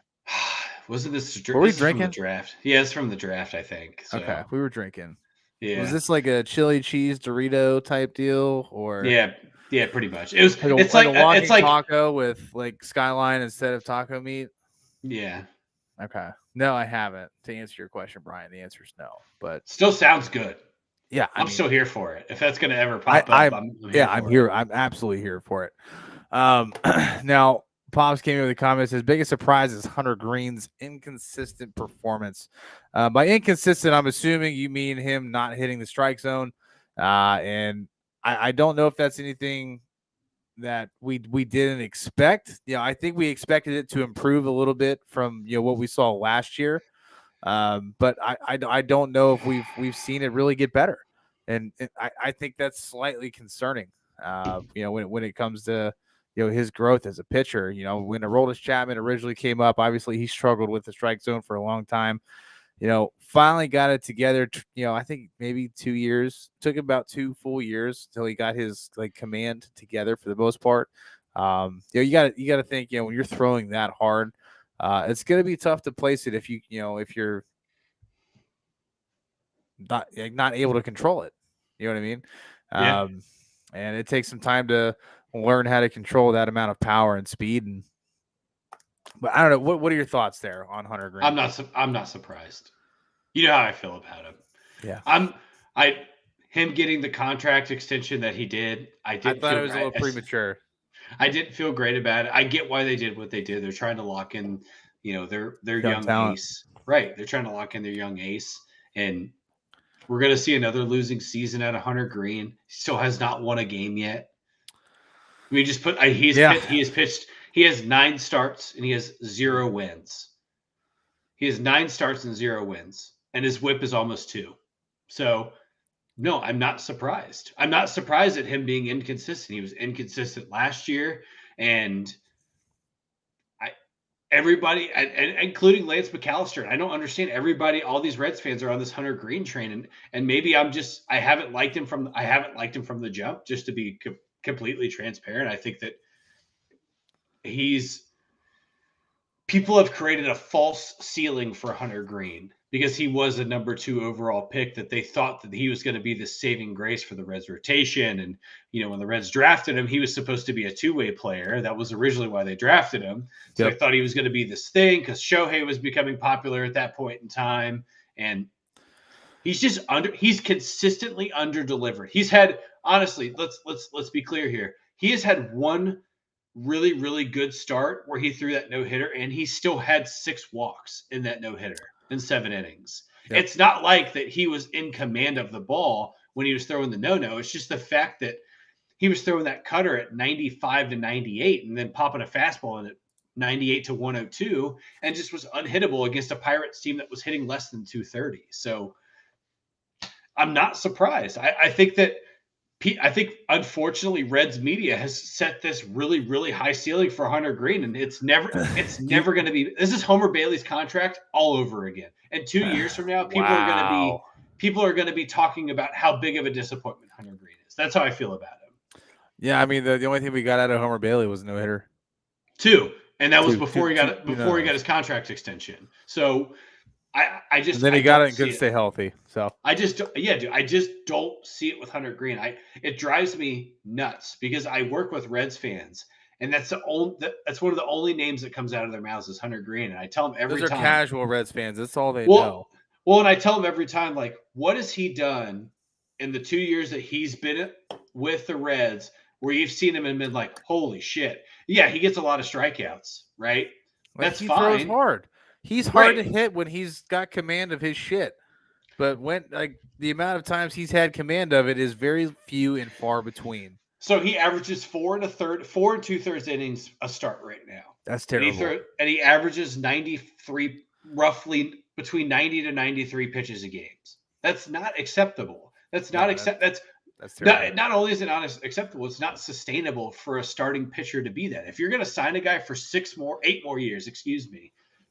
Wasn't this? Were we drinking? From the draft? Yeah, it's from the draft, I think. So. Okay, we were drinking. Yeah. Was this like a chili cheese Dorito type deal, or yeah, pretty much. It's like a walking taco with like Skyline instead of taco meat. Yeah. Okay. No, I haven't. To answer your question, Brian, the answer is no. But still sounds good. Yeah, I'm still here for it. If that's going to ever pop up, I'm here. I'm absolutely here for it. Now. Pops came in with a comment. His biggest surprise is Hunter Green's inconsistent performance. By inconsistent, I'm assuming you mean him not hitting the strike zone. And I don't know if that's anything that we didn't expect. I think we expected it to improve a little bit from what we saw last year. But I don't know if we've seen it really get better. And I think that's slightly concerning. When it comes to his growth as a pitcher. When Aroldis Chapman originally came up, obviously he struggled with the strike zone for a long time. Finally got it together. I think maybe 2 years. Took about 2 full years till he got his command together for the most part. You got to think when you're throwing that hard, it's going to be tough to place it if you're not able to control it. You know what I mean? Yeah. And it takes some time to learn how to control that amount of power and speed. But I don't know. What are your thoughts there on Hunter Green? I'm not surprised. You know how I feel about him. Yeah. Him getting the contract extension that he did. I thought it was a little premature. I didn't feel great about it. I get why they did what they did. They're trying to lock in, their young talent. ace. Right. They're trying to lock in their young ace. And we're going to see another losing season out of Hunter Green. He still has not won a game yet. We just put he has pitched. He has 9 starts and he has 0 wins. He has 9 starts and 0 wins, and his WHIP is almost 2. So, no, I'm not surprised. I'm not surprised at him being inconsistent. He was inconsistent last year, and everybody, and including Lance McAllister. I don't understand. Everybody, all these Reds fans are on this Hunter Green train, and maybe I haven't liked him from the jump. Just to be completely transparent, I think that people have created a false ceiling for Hunter Green because he was a number 2 overall pick, that they thought that he was going to be the saving grace for the Reds rotation. And, when the Reds drafted him, he was supposed to be a two-way player. That was originally why they drafted him. So I thought he was going to be this thing because Shohei was becoming popular at that point in time. And he's consistently under-delivered. He's had, honestly, let's be clear here. He has had one really, really good start where he threw that no-hitter, and he still had 6 walks in that no-hitter in 7 innings. Yep. It's not like that he was in command of the ball when he was throwing the no-no. It's just the fact that he was throwing that cutter at 95 to 98 and then popping a fastball in at 98 to 102 and just was unhittable against a Pirates team that was hitting less than 230. So I'm not surprised. I think unfortunately Reds media has set this really, really high ceiling for Hunter Green, and it's never going to be. This is Homer Bailey's contract all over again. And 2 years from now, people are going to be talking about how big of a disappointment Hunter Green is. That's how I feel about him. Yeah, I mean the only thing we got out of Homer Bailey was no hitter. 2, and that was before he got his contract extension. So. I just and then he got it and couldn't stay healthy. So I just don't see it with Hunter Green. It drives me nuts because I work with Reds fans, and that's one of the only names that comes out of their mouths is Hunter Green. And I tell them every time. Those are casual Reds fans. That's all they know. Well, and I tell them every time, like, what has he done in the 2 years that he's been with the Reds where you've seen him and been like, holy shit. Yeah, he gets a lot of strikeouts, right? That's fine. He throws hard. He's hard to hit when he's got command of his shit. But when the amount of times he's had command of it is very few and far between. So he averages 4 2/3 innings a start right now. That's terrible. And he averages 93, roughly between 90 to 93 pitches a game. That's not acceptable. That's not acceptable. That's terrible. Not only is it not acceptable, it's not sustainable for a starting pitcher to be that. If you're going to sign a guy for 8 more years,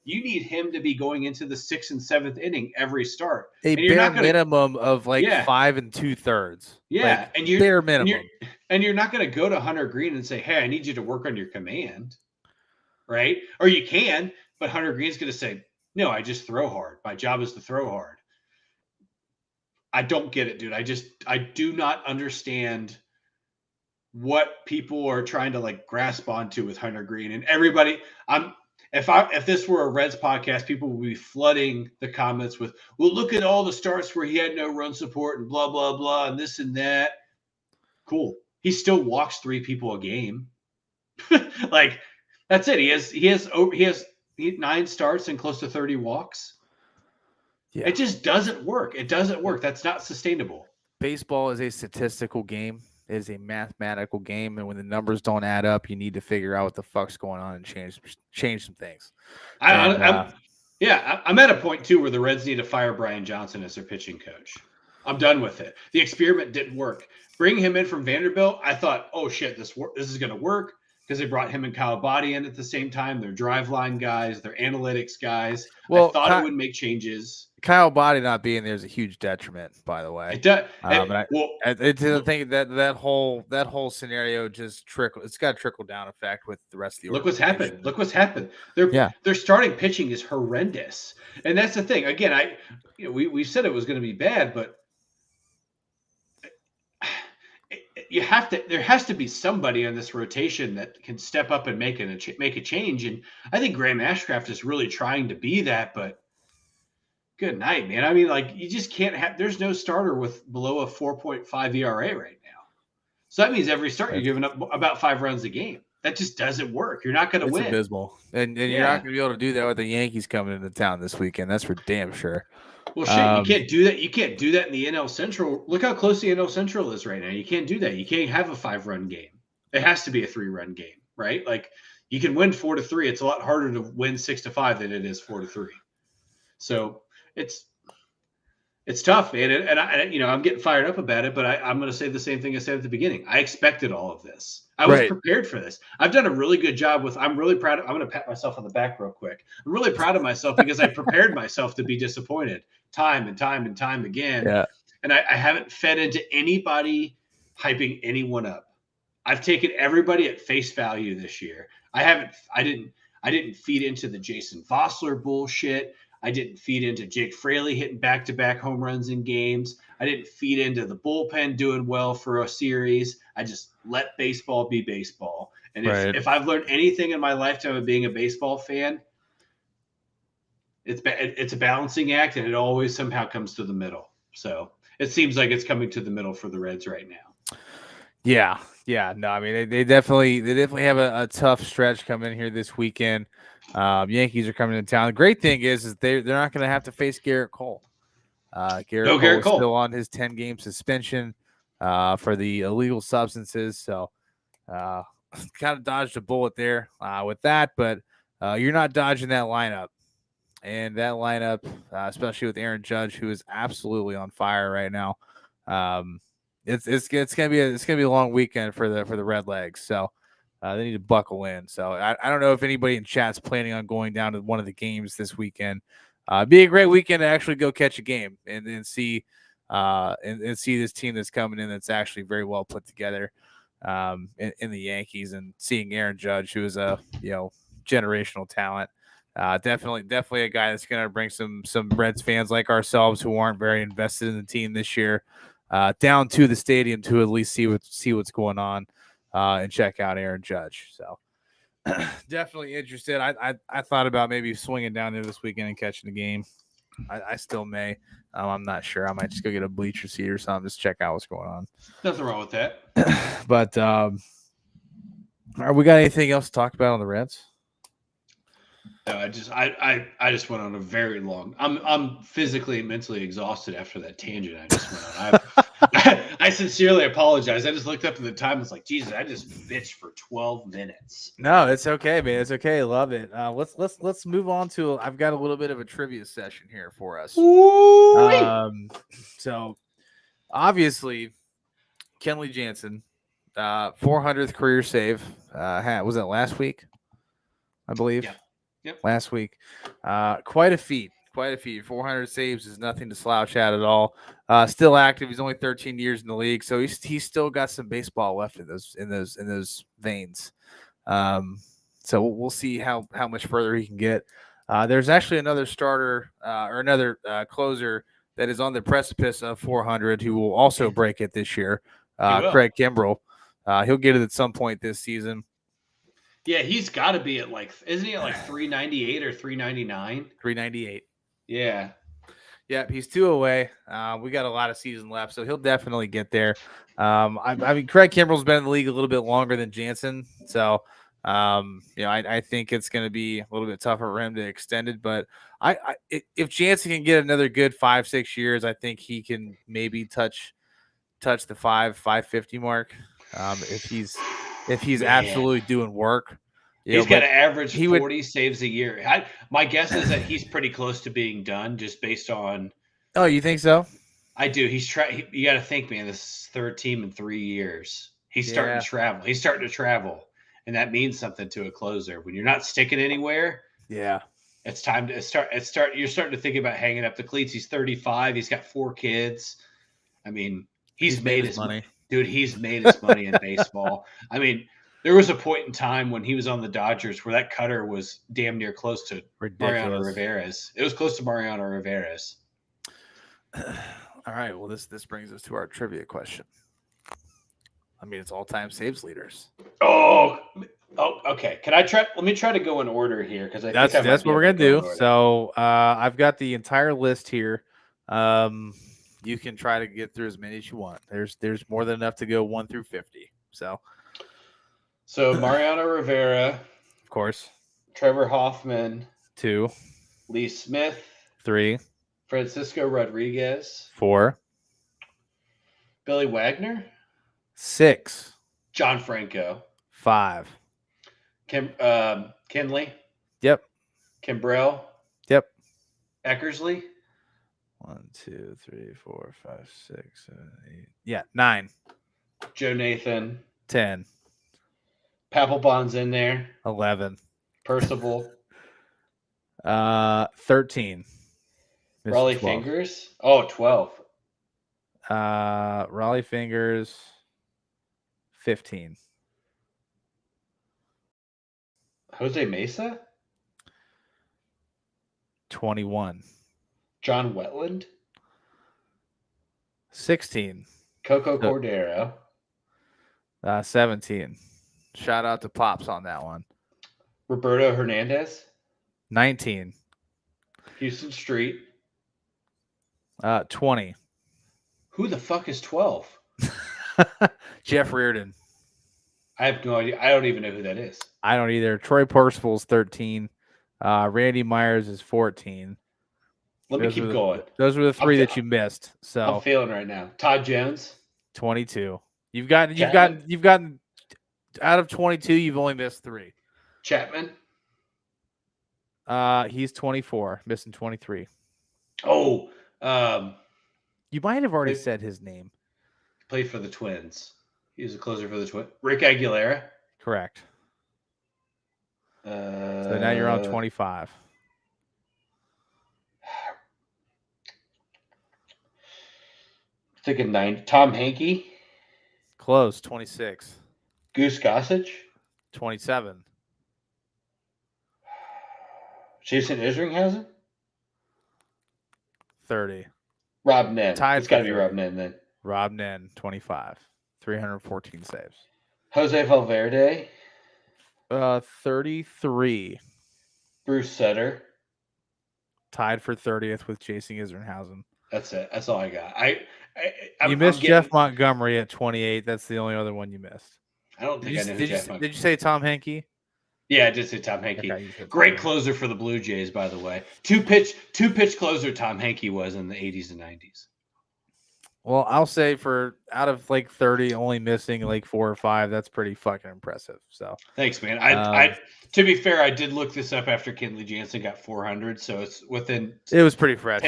you need him to be going into the 6th and 7th inning every start. Bare minimum of 5 2/3. Yeah, and you're bare minimum. And you're not going to go to Hunter Green and say, "Hey, I need you to work on your command," right? Or you can, but Hunter Green's going to say, "No, I just throw hard. My job is to throw hard." I don't get it, dude. I do not understand what people are trying to grasp onto with Hunter Green and everybody. If this were a Reds podcast, people would be flooding the comments with, well, look at all the starts where he had no run support and blah, blah, blah, and this and that. Cool. He still walks 3 people a game. That's it. He has 9 starts and close to 30 walks. Yeah. It just doesn't work. It doesn't work. That's not sustainable. Baseball is a statistical game. It is a mathematical game, and when the numbers don't add up, you need to figure out what the fuck's going on and change some things. I'm at a point too where the Reds need to fire Brian Johnson as their pitching coach. I'm done with it. The experiment didn't work. Bringing him in from Vanderbilt, I thought, oh shit, this is going to work because they brought him and Kyle Body in at the same time. They're drive line guys, they're analytics guys. Well, I thought it would make changes. Kyle Body not being there is a huge detriment, by the way. It does. I think that whole scenario just it's got a trickle down effect with the rest of the organization. Look what's happened. Their starting pitching is horrendous, and that's the thing. Again, we said it was going to be bad, but there has to be somebody on this rotation that can step up and make a change. And I think Graham Ashcraft is really trying to be that, but. Good night, man. I mean, you just can't have – there's no starter with below a 4.5 ERA right now. So that means every start you're giving up about 5 runs a game. That just doesn't work. You're not going to win. It's abysmal. And you're not going to be able to do that with the Yankees coming into town this weekend. That's for damn sure. Well, shit, you can't do that. You can't do that in the NL Central. Look how close the NL Central is right now. You can't do that. You can't have a 5-run game. It has to be a 3-run game, right? You can win 4-3. It's a lot harder to win 6-5 than it is 4-3. So – It's tough, man, and I'm getting fired up about it, but I'm going to say the same thing I said at the beginning. I expected all of this. I was prepared for this. I've done a really good job with. I'm really proud. I'm going to pat myself on the back real quick. I'm really proud of myself because I prepared myself to be disappointed time and time and time again. Yeah. And I haven't fed into anybody hyping anyone up. I've taken everybody at face value this year. I didn't feed into the Jason Vossler bullshit. I didn't feed into Jake Fraley hitting back-to-back home runs in games. I didn't feed into the bullpen doing well for a series. I just let baseball be baseball. And if I've learned anything in my lifetime of being a baseball fan, it's a balancing act, and it always somehow comes to the middle. So it seems like it's coming to the middle for the Reds right now. Yeah. No, I mean they definitely have a tough stretch coming here this weekend. Yankees are coming to town. The great thing is they're not going to have to face Garrett Cole. Garrett Cole is still on his 10-game suspension for the illegal substances. So kind of dodged a bullet there with that, but you're not dodging that lineup. And that lineup, especially with Aaron Judge, who is absolutely on fire right now, it's gonna be a long weekend for the Redlegs. So they need to buckle in. So I don't know if anybody in chat's planning on going down to one of the games this weekend. It'd be a great weekend to actually go catch a game and see and see this team that's coming in that's actually very well put together in the Yankees, and seeing Aaron Judge, who is a generational talent. Definitely a guy that's going to bring some Reds fans like ourselves who aren't very invested in the team this year down to the stadium to at least see what's going on and check out Aaron Judge. So definitely interested. I thought about maybe swinging down there this weekend and catching the game. I still may. I'm not sure. I might just go get a bleacher seat or something, just check out what's going on. Nothing wrong with that. But we got anything else to talk about on the Reds? No, I just went on a very long. I'm physically and mentally exhausted after that tangent I just went on. I sincerely apologize. I just looked up at the time and was like, Jesus, I just bitched for 12 minutes. No, it's okay, man. It's okay. Love it. Let's move on to. I've got a little bit of a trivia session here for us. So obviously, Kenley Jansen, 400th career save. Was it last week? I believe. Yeah. Yep. Last week. Quite a feat. 400 saves is nothing to slouch at all. Still active. He's only 13 years in the league, so he's still got some baseball left in those veins. So we'll see how much further he can get. There's actually another starter or another closer that is on the precipice of 400 who will also break it this year. Craig Kimbrell. He'll get it at some point this season. Yeah, he's got to be at isn't he at 398 or 399? 398. Yeah. Yeah, he's 2 away. We got a lot of season left, so he'll definitely get there. I mean, Craig Kimbrell's been in the league a little bit longer than Jansen, so I think it's going to be a little bit tougher for him to extend it. But if Jansen can get another good 5-6 years, I think he can maybe touch the 550 mark. If he's absolutely doing work. He's got to average 40 saves a year. My guess is that he's pretty close to being done just based on. Oh, you think so? I do. You got to think, man, this is third team in 3 years. He's starting to travel. He's starting to travel. And that means something to a closer. When you're not sticking anywhere. Yeah. It's time to start. You're starting to think about hanging up the cleats. He's 35. He's got 4 kids. I mean, he's made his money. Dude, he's made his money in baseball. I mean, there was a point in time when he was on the Dodgers where that cutter was damn near close to Mariano Rivera's. It was close to Mariano Rivera's. All right. Well, this brings us to our trivia question. I mean, it's all-time saves leaders. Oh, okay. Let me try to go in order here because that's what we're gonna do. So I've got the entire list here. You can try to get through as many as you want. There's more than enough to go 1 through 50. So Mariano Rivera, of course. Trevor Hoffman, 2. Lee Smith, 3. Francisco Rodriguez, 4. Billy Wagner, 6. John Franco, 5. Kenley, Yep. Kimbrell, yep. Eckersley. 1, 2, 3, 4, 5, 6, 7, 8. Yeah, 9. Joe Nathan. 10. Papelbon's in there. 11. Percival. 13. Raleigh 12. Fingers. Oh, 12. Raleigh Fingers. 15. Jose Mesa. 21. John Wetland. 16. Coco Cordero. 17. Shout out to Pops on that one. Roberto Hernandez. 19. Houston Street. 20. Who the fuck is 12? Jeff Reardon. I have no idea. I don't even know who that is. I don't either. Troy Percival's 13. Randy Myers is 14. Let me keep going. Those were the three that you missed. So I'm feeling right now. Todd Jones. 22. You've gotten out of 22, you've only missed 3. Chapman. He's 24, missing 23. Oh, you might have already said his name. Played for the Twins. He was a closer for the Twins. Rick Aguilera. Correct. So now you're on 25. Thinking 9. Tom Hankey. Close. 26. Goose Gossage. 27. Jason Isringhausen. 30. Rob Nen. Tied It's got to for be 30. Rob Nen then. Rob Nen, 25. 314 saves. Jose Valverde. 33. Bruce Sutter. Tied for 30th with Jason Isringhausen. That's it. That's all I got. You missed Jeff Montgomery at 28. That's the only other one you missed. I don't think I know who Jeff Montgomery. Did you say Tom Hankey? Yeah, I did say Tom Hankey. Okay, great closer for the Blue Jays, by the way. Two pitch closer Tom Hankey was in the 80s and 90s. Well, I'll say for out of like 30, only missing like 4 or 5. That's pretty fucking impressive. So thanks, man. I to be fair, I did look this up after Kenley Jansen got 400, so it's within. It was pretty fresh.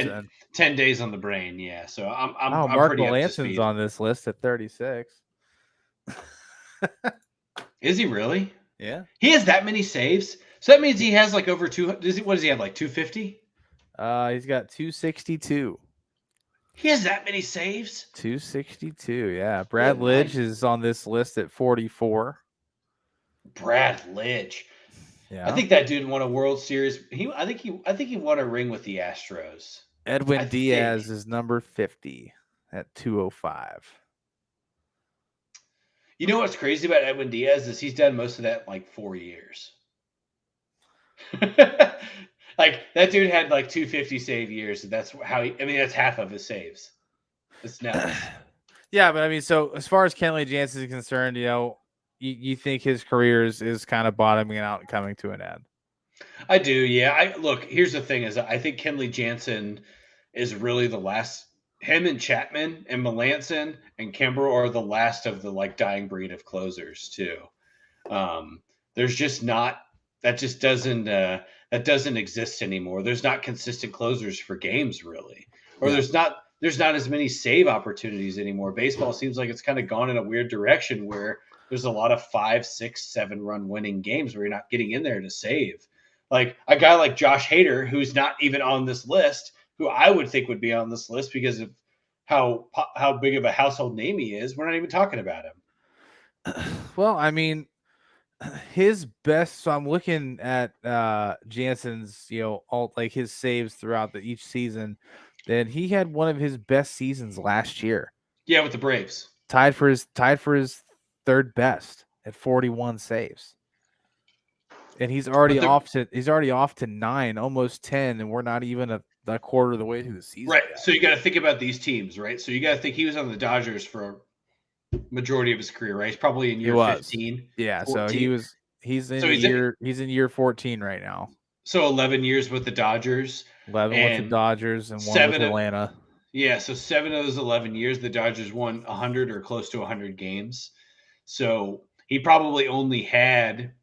10 days on the brain, yeah. So I'm Mark pretty Melanson's on this list at 36. Is he really? Yeah. He has that many saves. So that means he has like over 200. What does he have, like 250? He's got 262. He has that many saves? 262, yeah. Brad Lidge is on this list at 44. Brad Lidge. Yeah. I think that dude won a World Series. I think he won a ring with the Astros. Edwin Diaz is number 50 at 205. You know what's crazy about Edwin Diaz is he's done most of that in like 4 years. Like that dude had like 250 save years. And that's how that's half of his saves. It's nuts. Yeah, but I mean, so as far as Kenley Jansen is concerned, you think his career is kind of bottoming out and coming to an end. I do, yeah. Look, here's the thing: is I think Kenley Jansen is really the last. Him and Chapman and Melanson and Kimbrel are the last of the like dying breed of closers too. There's just not that doesn't exist anymore. There's not consistent closers for games really, or there's not as many save opportunities anymore. Baseball seems like it's kind of gone in a weird direction where there's a lot of 5, 6, 7 run winning games where you're not getting in there to save. Like a guy like Josh Hader, who's not even on this list, who I would think would be on this list because of how big of a household name he is. We're not even talking about him. Well, I mean, his best. So I'm looking at Jansen's, all like his saves throughout each season. Then he had one of his best seasons last year. Yeah, with the Braves, tied for his third best at 41 saves. And he's already off to 9, almost 10, and we're not even a quarter of the way through the season. Right. Yet. So you got to think about these teams, right? So you got to think he was on the Dodgers for a majority of his career, right? He's probably in year 15. Yeah. 14. So he's in year 14 right now. So 11 years with the Dodgers. 11 with the Dodgers and 1 with Atlanta. Yeah. So 7 of those 11 years, the Dodgers won 100 or close to 100 games. So he probably only had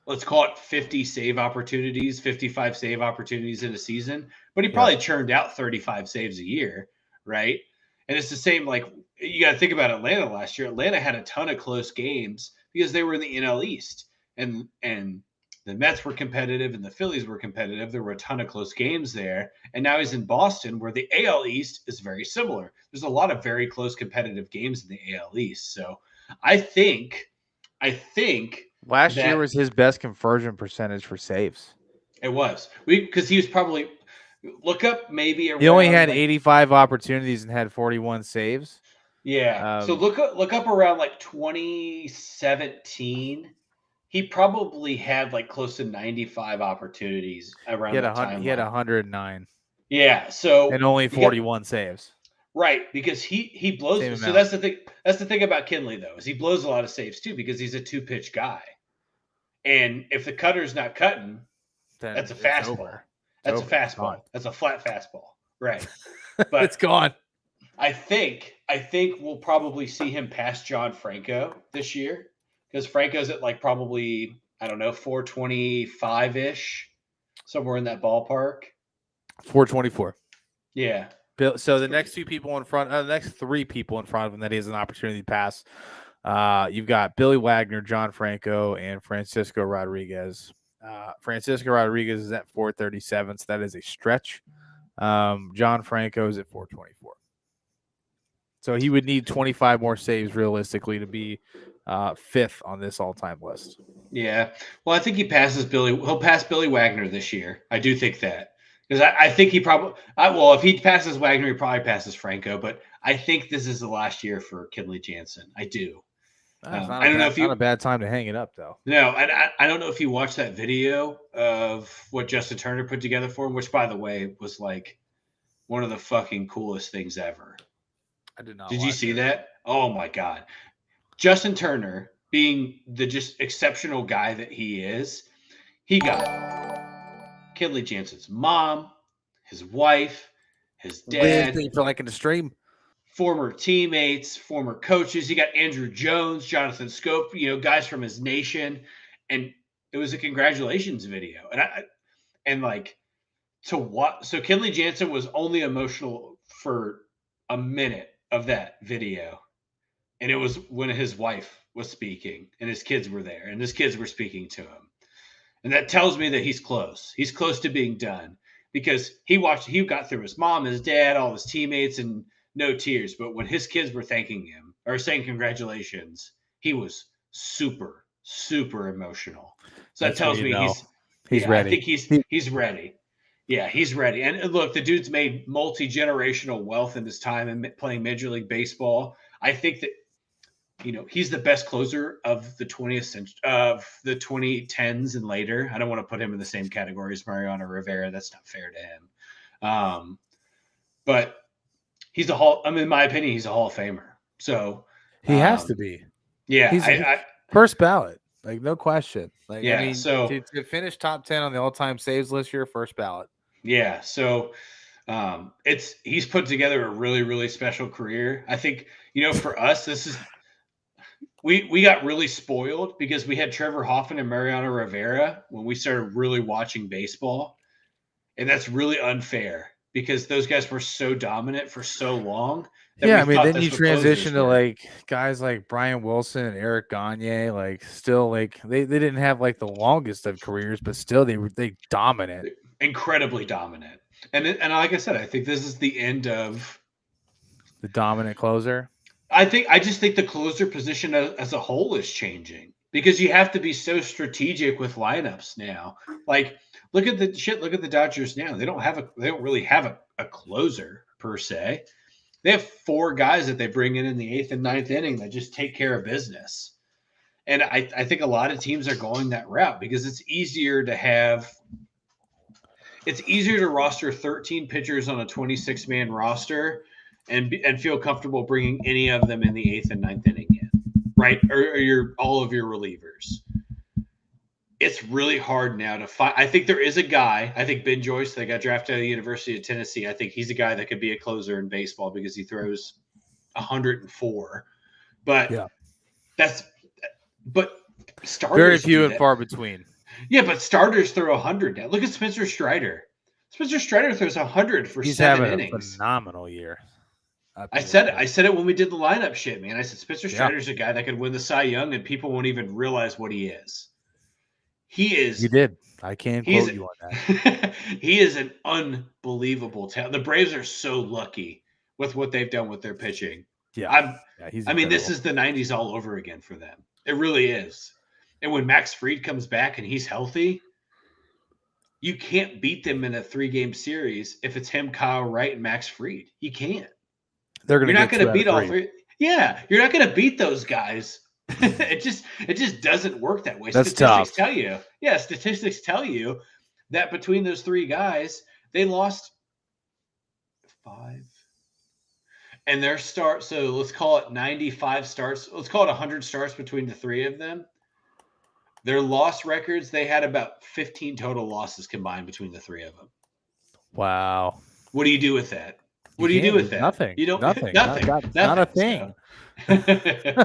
let's call it 50 save opportunities, 55 save opportunities in a season, but he probably churned out 35 saves a year, right? And it's the same, like, you got to think about Atlanta last year. Atlanta had a ton of close games because they were in the NL East, and the Mets were competitive and the Phillies were competitive. There were a ton of close games there. And now he's in Boston, where the AL East is very similar. There's a lot of very close competitive games in the AL East. So I think last year was his best conversion percentage for saves. It was. Because he was probably look up maybe around, he only had 85 opportunities and had 41 saves. Yeah. So look up around like 2017. He probably had like close to 95 opportunities around that time. He had 109. Yeah. So and only 41 saves. Right, because he blows. So that's the thing. That's the thing about Kinley, though, is he blows a lot of saves too because he's a 2-pitch guy. And if the cutter's not cutting, then that's a fastball. That's a fastball. That's a flat fastball. Right. But it's gone. I think we'll probably see him pass John Franco this year because Franco's at like probably, I don't know, 425-ish, somewhere in that ballpark. 424. Yeah. So the next two people in front, the next three people in front of him that he has an opportunity to pass, you've got Billy Wagner, John Franco, and Francisco Rodriguez. Francisco Rodriguez is at 437, so that is a stretch. John Franco is at 424. So he would need 25 more saves realistically to be fifth on this all-time list. Yeah. Well, I think he'll pass Billy Wagner this year. I do think that. Because I think he probably if he passes Wagner, he probably passes Franco. But I think this is the last year for Kenley Jansen. I do. I don't know if not a bad time to hang it up, though. No, I don't know if you watched that video of what Justin Turner put together for him, which, by the way, was like one of the fucking coolest things ever. I did not. Did you see that? Oh my God, Justin Turner, being the just exceptional guy that he is, he got Kenley Jansen's mom, his wife, his dad, for liking to stream, former teammates, former coaches. He got Andrew Jones, Jonathan Scope, guys from his nation, and it was a congratulations video. So Kenley Jansen was only emotional for a minute of that video, and it was when his wife was speaking and his kids were there, and his kids were speaking to him. And that tells me that he's close. He's close to being done because he got through his mom, his dad, all his teammates, and no tears. But when his kids were thanking him or saying congratulations, he was super, super emotional. So that tells me he's ready. I think he's ready. Yeah, he's ready. And look, the dude's made multi-generational wealth in his time and playing Major League Baseball. I think that he's the best closer of the 20th century, of the 2010s and later. I don't want to put him in the same category as Mariano Rivera. That's not fair to him. But he's in my opinion, he's a Hall of Famer. So he has to be. Yeah. He's first ballot, like no question. Like, yeah. I mean, so to finish top 10 on the all-time saves list here, first ballot. Yeah. So he's put together a really, really special career. I think, for us, this is, we got really spoiled because we had Trevor Hoffman and Mariano Rivera when we started really watching baseball. And that's really unfair because those guys were so dominant for so long. Yeah, I mean, then you transition to like guys like Brian Wilson and Eric Gagne, like still like they didn't have like the longest of careers, but still they dominant. Incredibly dominant. And like I said, I think this is the end of the dominant closer. I just think the closer position as a whole is changing because you have to be so strategic with lineups now. Like, look at the Dodgers now. They don't really have a closer per se. They have 4 guys that they bring in the 8th and 9th inning that just take care of business. And I think a lot of teams are going that route because it's easier to roster 13 pitchers on a 26-man roster and feel comfortable bringing any of them in the 8th and 9th inning in, right? Or all of your relievers. It's really hard now to find. I think there is a guy. I think Ben Joyce, that got drafted at the University of Tennessee. I think he's a guy that could be a closer in baseball because he throws 104. But yeah, but starters very few and far between. Yeah, but starters throw 100 now. Look at Spencer Strider. Spencer Strider throws 100 for He's 7 having innings. A phenomenal year. I said it when we did the lineup shit, man. I said Spencer Strider's a guy that could win the Cy Young, and people won't even realize what he is. He is. You did. I can't quote you on that. He is an unbelievable talent. The Braves are so lucky with what they've done with their pitching. Yeah. I mean, this is the 90s all over again for them. It really is. And when Max Fried comes back and he's healthy, you can't beat them in a 3-game series if it's him, Kyle Wright, and Max Fried. You can't. You're not going to beat all 3. Yeah, you're not going to beat those guys. it just doesn't work that way. That's statistics tough. tell you. Yeah, statistics tell you that between those 3 guys, they lost 5. And their start, so let's call it 95 starts. Let's call it 100 starts between the 3 of them. Their loss records, they had about 15 total losses combined between the 3 of them. Wow. What do you do with that? What do you do with that? Nothing. You don't nothing. Nothing. Not a thing. So.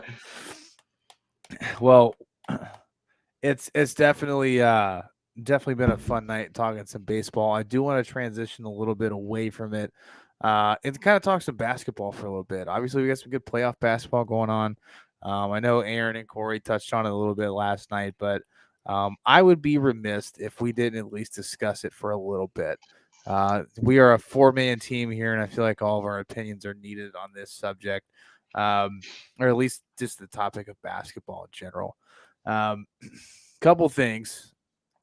Well, it's definitely been a fun night talking some baseball. I do want to transition a little bit away from it. And kind of talk some basketball for a little bit. Obviously, we got some good playoff basketball going on. I know Aaron and Corey touched on it a little bit last night, but I would be remiss if we didn't at least discuss it for a little bit. We are a 4-man team here, and I feel like all of our opinions are needed on this subject, or at least just the topic of basketball in general. Couple things.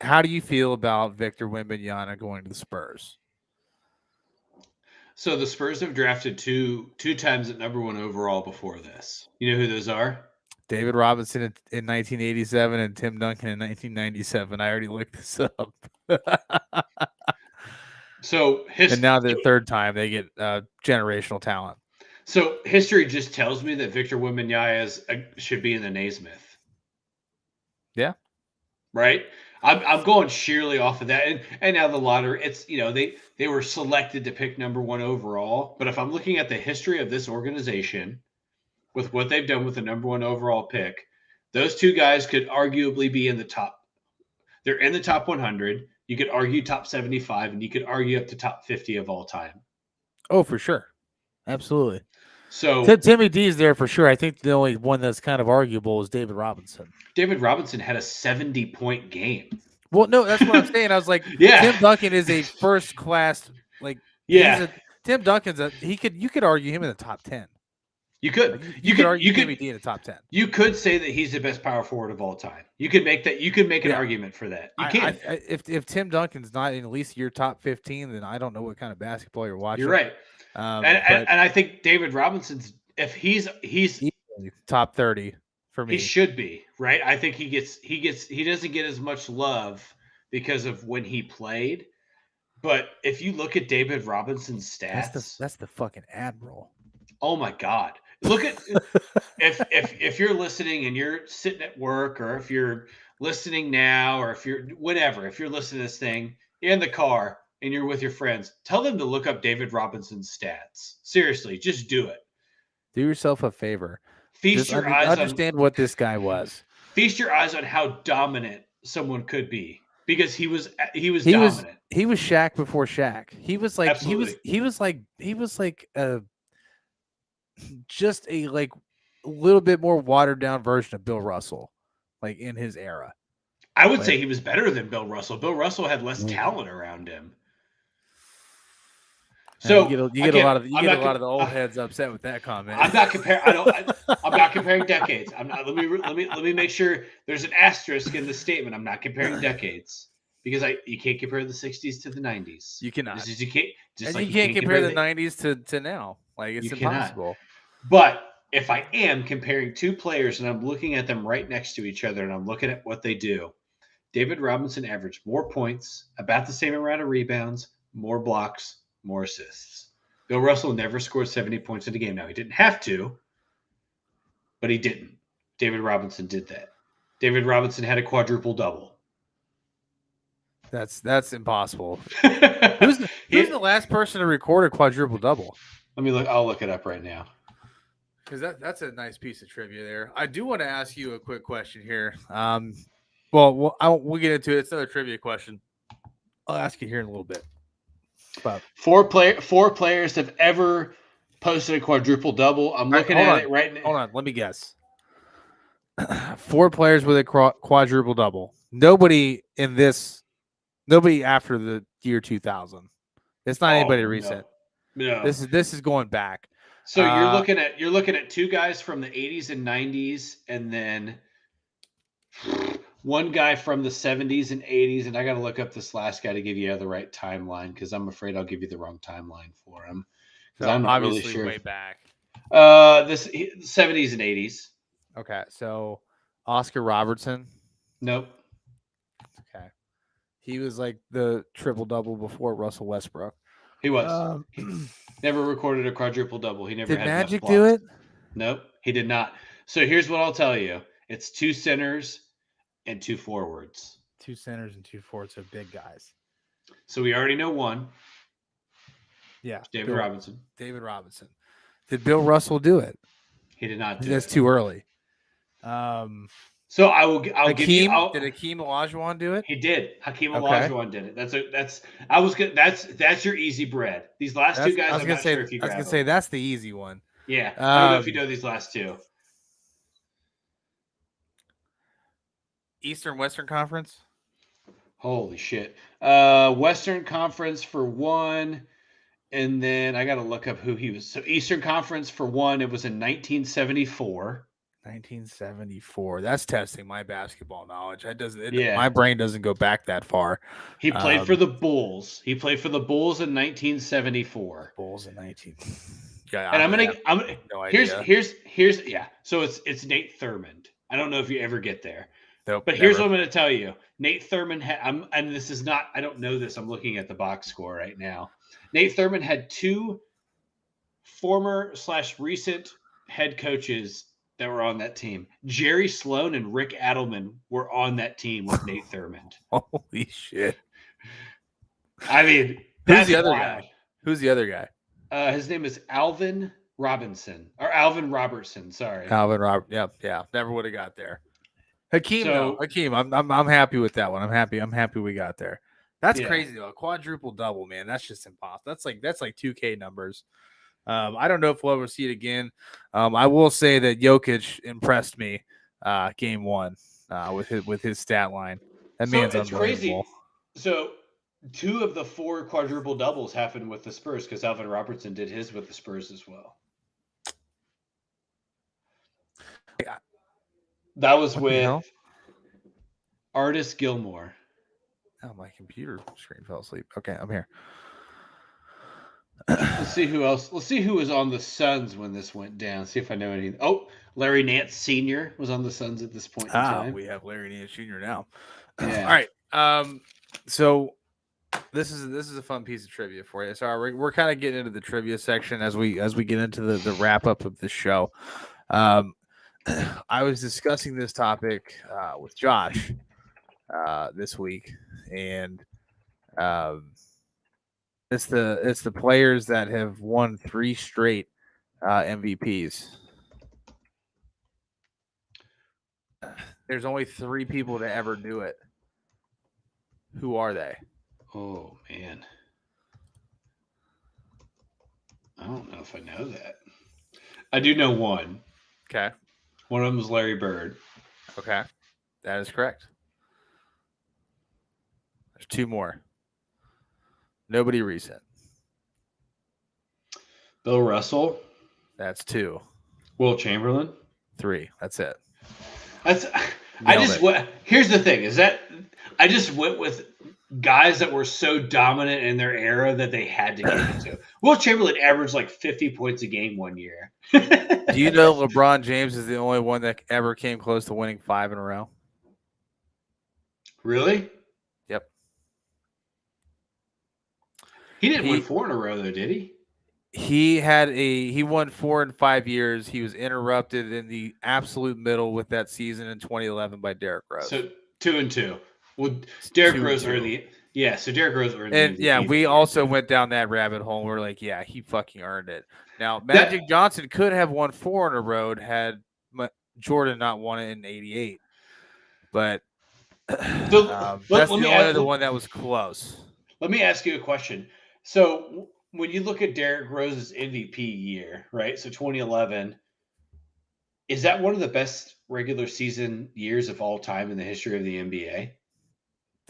How do you feel about Victor Wembanyama going to the Spurs? So the Spurs have drafted two times at number 1 overall before this. You know who those are? David Robinson in 1987 and Tim Duncan in 1997. I already looked this up. So and now the 3rd time they get generational talent. So history just tells me that Victor Wembanyama should be in the Naismith. Yeah. Right? I'm going sheerly off of that. And now the lottery, it's, they were selected to pick number 1 overall. But if I'm looking at the history of this organization with what they've done with the number 1 overall pick, those 2 guys could arguably be in the top. They're in the top 100. You could argue top 75, and you could argue up to top 50 of all time. Oh, for sure. Absolutely. So Timmy D is there for sure. I think the only one that's kind of arguable is David Robinson. David Robinson had a 70-point game. Well, no, that's what I'm saying. I was like, Tim Duncan is a first class, Tim Duncan's you could argue him in the top 10. You could. Like, you could argue Timmy D in the top 10. You could say that he's the best power forward of all time. You could make that. You could make an argument for that. You can. If Tim Duncan's not in at least your top 15, then I don't know what kind of basketball you're watching. You're right. And I think David Robinson's, if he's top 30 for me. He should be, right? I think he doesn't get as much love because of when he played. But if you look at David Robinson's stats, that's the fucking Admiral. Oh my God. Look at if you're listening and you're sitting at work, or if you're listening now, or if you're listening to this thing, you're in the car and you're with your friends, tell them to look up David Robinson's stats. Seriously, just do it. Do yourself a favor. Understand what this guy was. Feast your eyes on how dominant someone could be, because he was dominant. He was Shaq before Shaq. He was like Absolutely. he was like just a little bit more watered down version of Bill Russell, like in his era. I would say he was better than Bill Russell. Bill Russell had less talent around him. So you get a lot of the old heads upset with that comment. I'm not comparing. I'm not comparing decades. I'm not. Let me make sure there's an asterisk in the statement. I'm not comparing decades, because you can't compare the 60s to the 90s. You cannot. You can't. You can't compare the 90s to now. Like, it's impossible. But if I am comparing 2 players and I'm looking at them right next to each other and I'm looking at what they do, David Robinson averaged more points, about the same amount of rebounds, more blocks, more assists. Bill Russell never scored 70 points in a game. Now, he didn't have to, but he didn't. David Robinson did that. David Robinson had a quadruple double. That's impossible. Who's the last person to record a quadruple double? Let me look. I'll look it up right now. Because that's a nice piece of trivia there. I do want to ask you a quick question here. Well, we'll get into it. It's another trivia question. I'll ask you here in a little bit. But Four players have ever posted a quadruple double. I'm looking at it right now. Hold on, let me guess. 4 players with a quadruple double. Nobody after the year 2000. It's not anybody recent. No. This is going back. So you're looking at 2 guys from the 80s and 90s, and then one guy from the 70s and 80s, and I got to look up this last guy to give you the right timeline because I'm afraid I'll give you the wrong timeline for him because I'm not really sure. Way back. This 70s and 80s. Okay, so Oscar Robertson. Nope. Okay, he was like the triple double before Russell Westbrook. He was. He never recorded a quadruple double. He never did had Magic do it? Nope, he did not. So here's what I'll tell you: it's 2 centers and 2 forwards. 2 centers and 2 forwards, so big guys. So we already know one. Yeah, David Robinson. David Robinson. Did Bill Russell do it? He did not do it. That's too early. So I'll give you. Did Hakeem Olajuwon do it? He did. Hakeem Olajuwon did it. That's your easy bread. These last 2 guys, I was gonna say that's the easy one. Yeah, I don't know if you know these last 2. Eastern Western Conference. Holy shit! Western Conference for 1, and then I got to look up who he was. So Eastern Conference for 1, it was in 1974. 1974. That's testing my basketball knowledge. My brain doesn't go back that far. He played for the Bulls. He played for the Bulls in 1974. Bulls in 19. Yeah, and I'm gonna. No idea. Here's yeah. So it's Nate Thurmond. I don't know if you ever get there. Nope, but here's what I'm going to tell you. Nate Thurmond and this is not. I don't know this. I'm looking at the box score right now. Nate Thurmond had 2 former/recent head coaches that were on that team. Jerry Sloan and Rick Adelman were on that team with Nate Thurmond. Holy shit. I mean, who's the other guy? Who's the other guy? His name is Alvin Robertson. Sorry. Alvin Robert. Yeah. Never would have got there. Hakeem, I'm happy with that one. I'm happy we got there. That's crazy though. A quadruple double, man. That's just impossible. That's like 2K numbers. I don't know if we'll ever see it again. I will say that Jokic impressed me game 1 with his stat line. That man's unbelievable. Crazy. So 2 of the 4 quadruple doubles happened with the Spurs because Alvin Robertson did his with the Spurs as well. Yeah. That was with Artis Gilmore. Oh, my computer screen fell asleep. Okay, I'm here. Let's see who else. Let's see who was on the Suns when this went down. See if I know anything. Oh, Larry Nance Sr. was on the Suns at this point in time. We have Larry Nance Jr. now. Yeah. All right. So this is a fun piece of trivia for you. So we're kind of getting into the trivia section as we get into the wrap up of the show. I was discussing this topic with Josh this week, and it's the players that have won 3 straight MVPs. There's only 3 people to ever do it. Who are they? Oh man, I don't know if I know that. I do know one. Okay. One of them was Larry Bird. Okay. That is correct. There's 2 more. Nobody recent. Bill Russell. That's 2. Will Chamberlain. 3. That's it. Here's the thing is that I just went with guys that were so dominant in their era that they had to give it to. Will Chamberlain averaged like 50 points a game one year. Do you know LeBron James is the only one that ever came close to winning 5 in a row? Really? Yep. He didn't win 4 in a row though, did he? He won 4 in 5 years. He was interrupted in the absolute middle with that season in 2011 by Derrick Rose. So 2-2. Well, Derrick Rose earned the so Derrick Rose earned and the yeah, we also went down that rabbit hole. We're like, yeah, he fucking earned it. Now, Magic Johnson could have won 4 in a row had Jordan not won it in '88, but So That's the only other one that was close. Let me ask you a question. So when you look at Derrick Rose's MVP year, right? So 2011, is that one of the best regular season years of all time in the history of the NBA?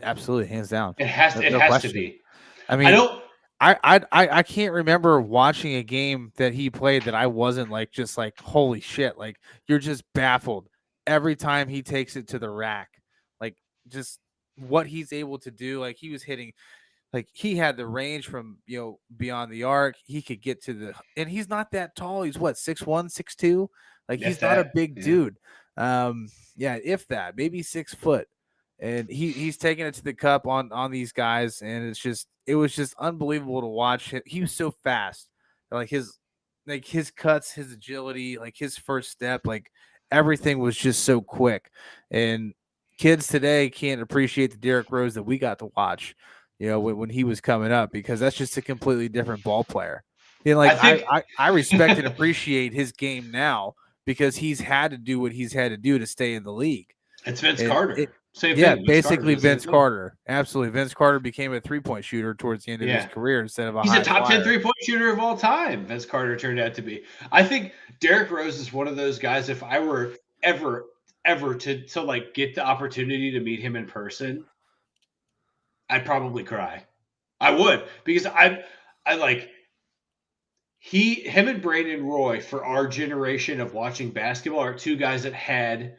Absolutely, hands down. It has No to question. be. I I mean, don't. I can't remember watching a game that he played that I wasn't like just like holy shit. Like you're just baffled every time he takes it to the rack. Like just what he's able to do. Like he was hitting. Like he had the range from beyond the arc. He could get to the, and he's not that tall. He's what 6'1", 6'2". Like he's not a big dude. Yeah, if that, maybe 6 foot, and he's taking it to the cup on these guys, and it was just unbelievable to watch. He was so fast, like his cuts, his agility, like his first step, like everything was just so quick, and kids today can't appreciate the Derrick Rose that we got to watch. When he was coming up, because that's just a completely different ball player. And like I respect and appreciate his game now because he's had to do what he's had to do to stay in the league. It's Vince Carter. Same yeah, thing. basically Vince Carter. Absolutely. Vince Carter became a 3-point shooter towards the end of his career instead of he's a top 10 3-point shooter of all time. Vince Carter turned out to be. I think Derrick Rose is one of those guys. If I were ever to like get the opportunity to meet him in person, I'd probably cry. I would, because I like him and Brandon Roy, for our generation of watching basketball, are two guys that had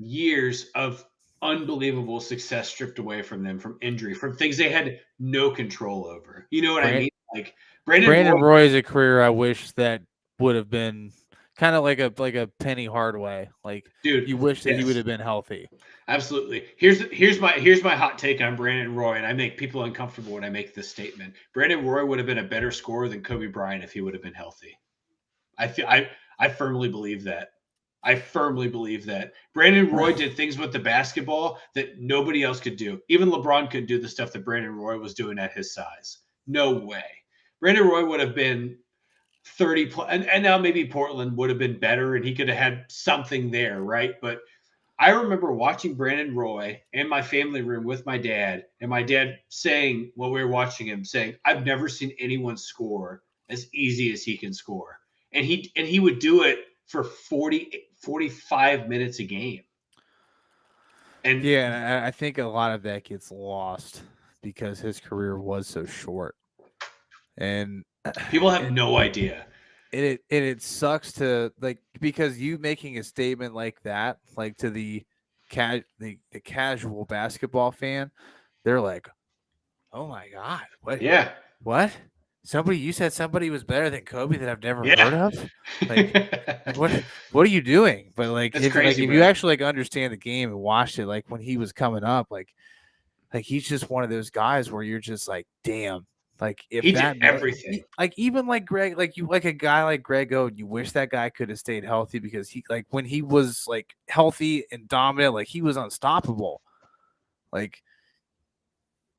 years of unbelievable success stripped away from them, from injury, from things they had no control over. You know what I mean? Like Brandon Roy is a career I wish that would have been kind of like a Penny Hardaway. Like, dude, you wish that he would have been healthy. Absolutely. Here's my hot take on Brandon Roy, and I make people uncomfortable when I make this statement. Brandon Roy would have been a better scorer than Kobe Bryant if he would have been healthy. I firmly believe that. I firmly believe that. Brandon Roy did things with the basketball that nobody else could do. Even LeBron couldn't do the stuff that Brandon Roy was doing at his size. No way. Brandon Roy would have been 30 plus, and now maybe Portland would have been better and he could have had something there, right? But I remember watching Brandon Roy in my family room with my dad, and my dad saying, while we were watching him, saying, I've never seen anyone score as easy as he can score. And he would do it for 45 minutes a game. And yeah, I think a lot of that gets lost because his career was so short. And people have no idea. It sucks to like, because you making a statement like that, like to the casual basketball fan, they're like, oh my God, what? Yeah. What? You said somebody was better than Kobe that I've never heard of? Like what are you doing? But like, if you actually like understand the game and watched it, like when he was coming up, like he's just one of those guys where you're just like, damn. Like if he did everything, like even like Greg, like you like a guy like Greg Oden, you wish that guy could have stayed healthy because he like when he was like healthy and dominant, like he was unstoppable. Like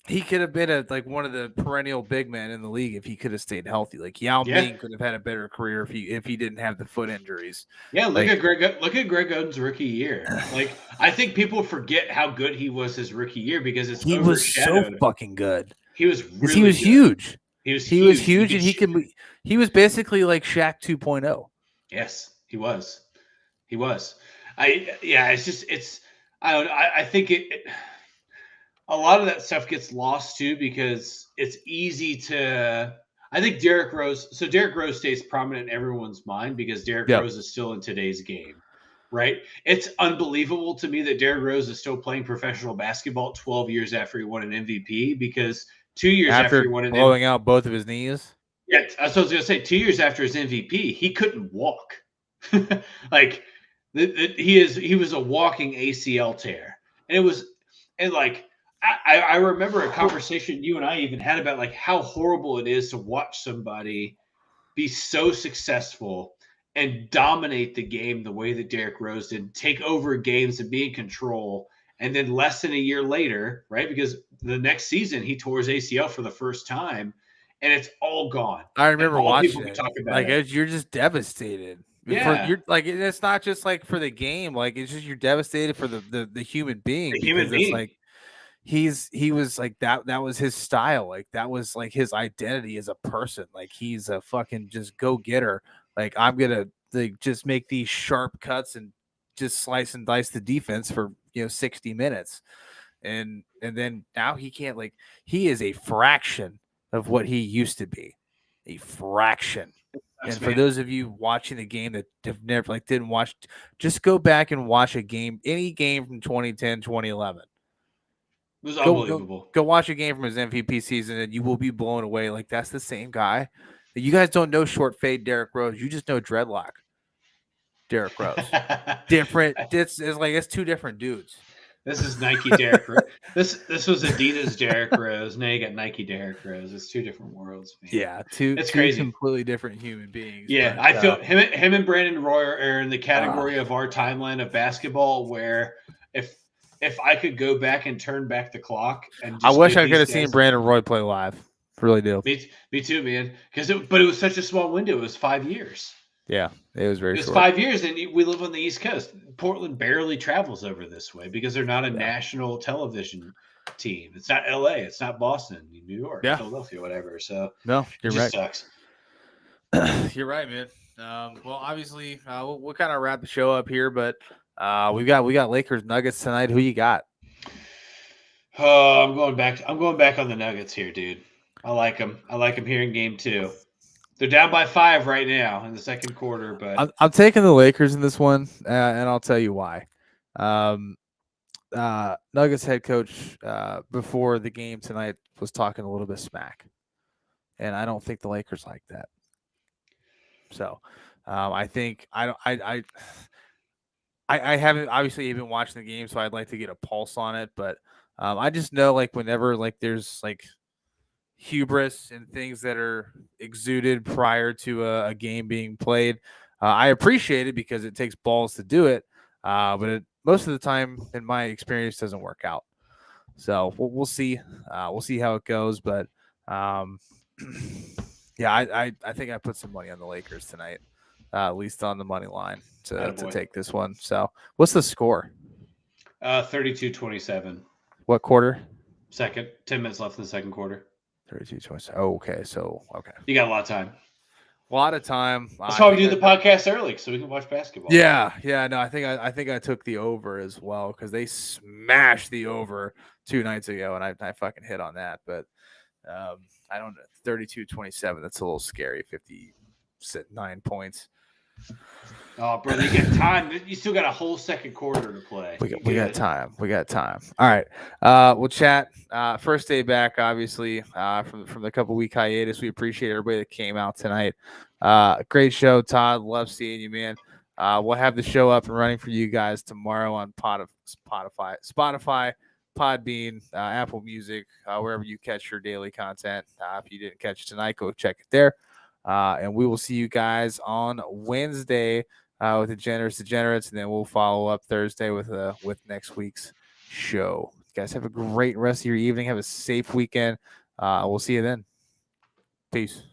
he could have been like one of the perennial big men in the league if he could have stayed healthy. Like Yao Ming could have had a better career if he didn't have the foot injuries. Yeah, look at Greg Oden's rookie year. Like I think people forget how good he was his rookie year because he was so fucking good. He was really he was good. huge. He was huge, and he was basically like Shaq 2.0. Yes, he was. I think a lot of that stuff gets lost too because it's easy to. I think Derrick Rose stays prominent in everyone's mind because Derrick Rose is still in today's game. Right? It's unbelievable to me that Derrick Rose is still playing professional basketball 12 years after he won an MVP because 2 years after he won blowing out both of his knees. Yeah, that's what I was going to say. 2 years after his MVP, he couldn't walk. Like he was a walking ACL tear. And I remember a conversation you and I even had about like how horrible it is to watch somebody be so successful and dominate the game the way that Derrick Rose did, take over games and be in control. And then less than a year later, right? Because the next season he tore his ACL for the first time and it's all gone. I remember watching it. Like you're just devastated. Yeah. You're like, it's not just like for the game. Like, it's just you're devastated for the human being because it's like he was like that was his style. Like that was like his identity as a person. Like he's a fucking just go getter. Like I'm gonna like just make these sharp cuts and just slice and dice the defense for 60 minutes. And then now he can't, like, he is a fraction of what he used to be. A fraction. And for those of you watching the game that have never didn't watch, just go back and watch a game, any game from 2010, 2011. It was unbelievable. Go watch a game from his MVP season and you will be blown away. Like, that's the same guy. You guys don't know short fade Derrick Rose. You just know dreadlock Derrick Rose. Different. It's like it's two different dudes. This is Nike Derrick Rose. This was Adidas Derrick Rose. Now you got Nike Derrick Rose. It's two different worlds, man. Yeah, two crazy. Completely different human beings. Yeah, but, I feel him and Brandon Roy are in the category of our timeline of basketball where if I could go back and turn back the clock and just I wish I could have seen Brandon Roy play live. Really do. Me too, man. But it was such a small window. It was 5 years. Yeah, it was very short. It was 5 years, and we live on the East Coast. Portland barely travels over this way because they're not a national television team. It's not LA. It's not Boston, New York, Philadelphia, whatever. So no, you're right. Sucks. You're right, man. Well, obviously, we'll kind of wrap the show up here, but we got Lakers Nuggets tonight. Who you got? I'm going back on the Nuggets here, dude. I like them. Here in game 2. They're down by 5 right now in the second quarter, but I'm taking the Lakers in this one, and I'll tell you why. Nuggets head coach before the game tonight was talking a little bit smack, and I don't think the Lakers like that. So I think I haven't obviously even watched the game, so I'd like to get a pulse on it, but I just know like whenever like there's like hubris and things that are exuded prior to a game being played, I appreciate it because it takes balls to do it, but most of the time in my experience doesn't work out. So we'll see how it goes, but yeah, I think I put some money on the Lakers tonight, at least on the money line to take this one. So what's the score? 32-27. What quarter? Second. 10 minutes left in the second quarter. 32-27. Oh, okay. So, okay. You got a lot of time. A lot of time. That's why we do the podcast early, so we can watch basketball. Yeah. No, I think I took the over as well because they smashed the over 2 nights ago, and I fucking hit on that. But I don't know. 32-27. That's a little scary. 59 points. Oh, brother, you got time. You still got a whole second quarter to play. We got time. All right. We'll chat. First day back, obviously, from the couple week hiatus. We appreciate everybody that came out tonight. Great show, Todd. Love seeing you, man. We'll have the show up and running for you guys tomorrow on Spotify, Podbean, Apple Music, wherever you catch your daily content. If you didn't catch it tonight, go check it there. And we will see you guys on Wednesday with the Degenerates, and then we'll follow up Thursday with next week's show. You guys have a great rest of your evening. Have a safe weekend. We'll see you then. Peace.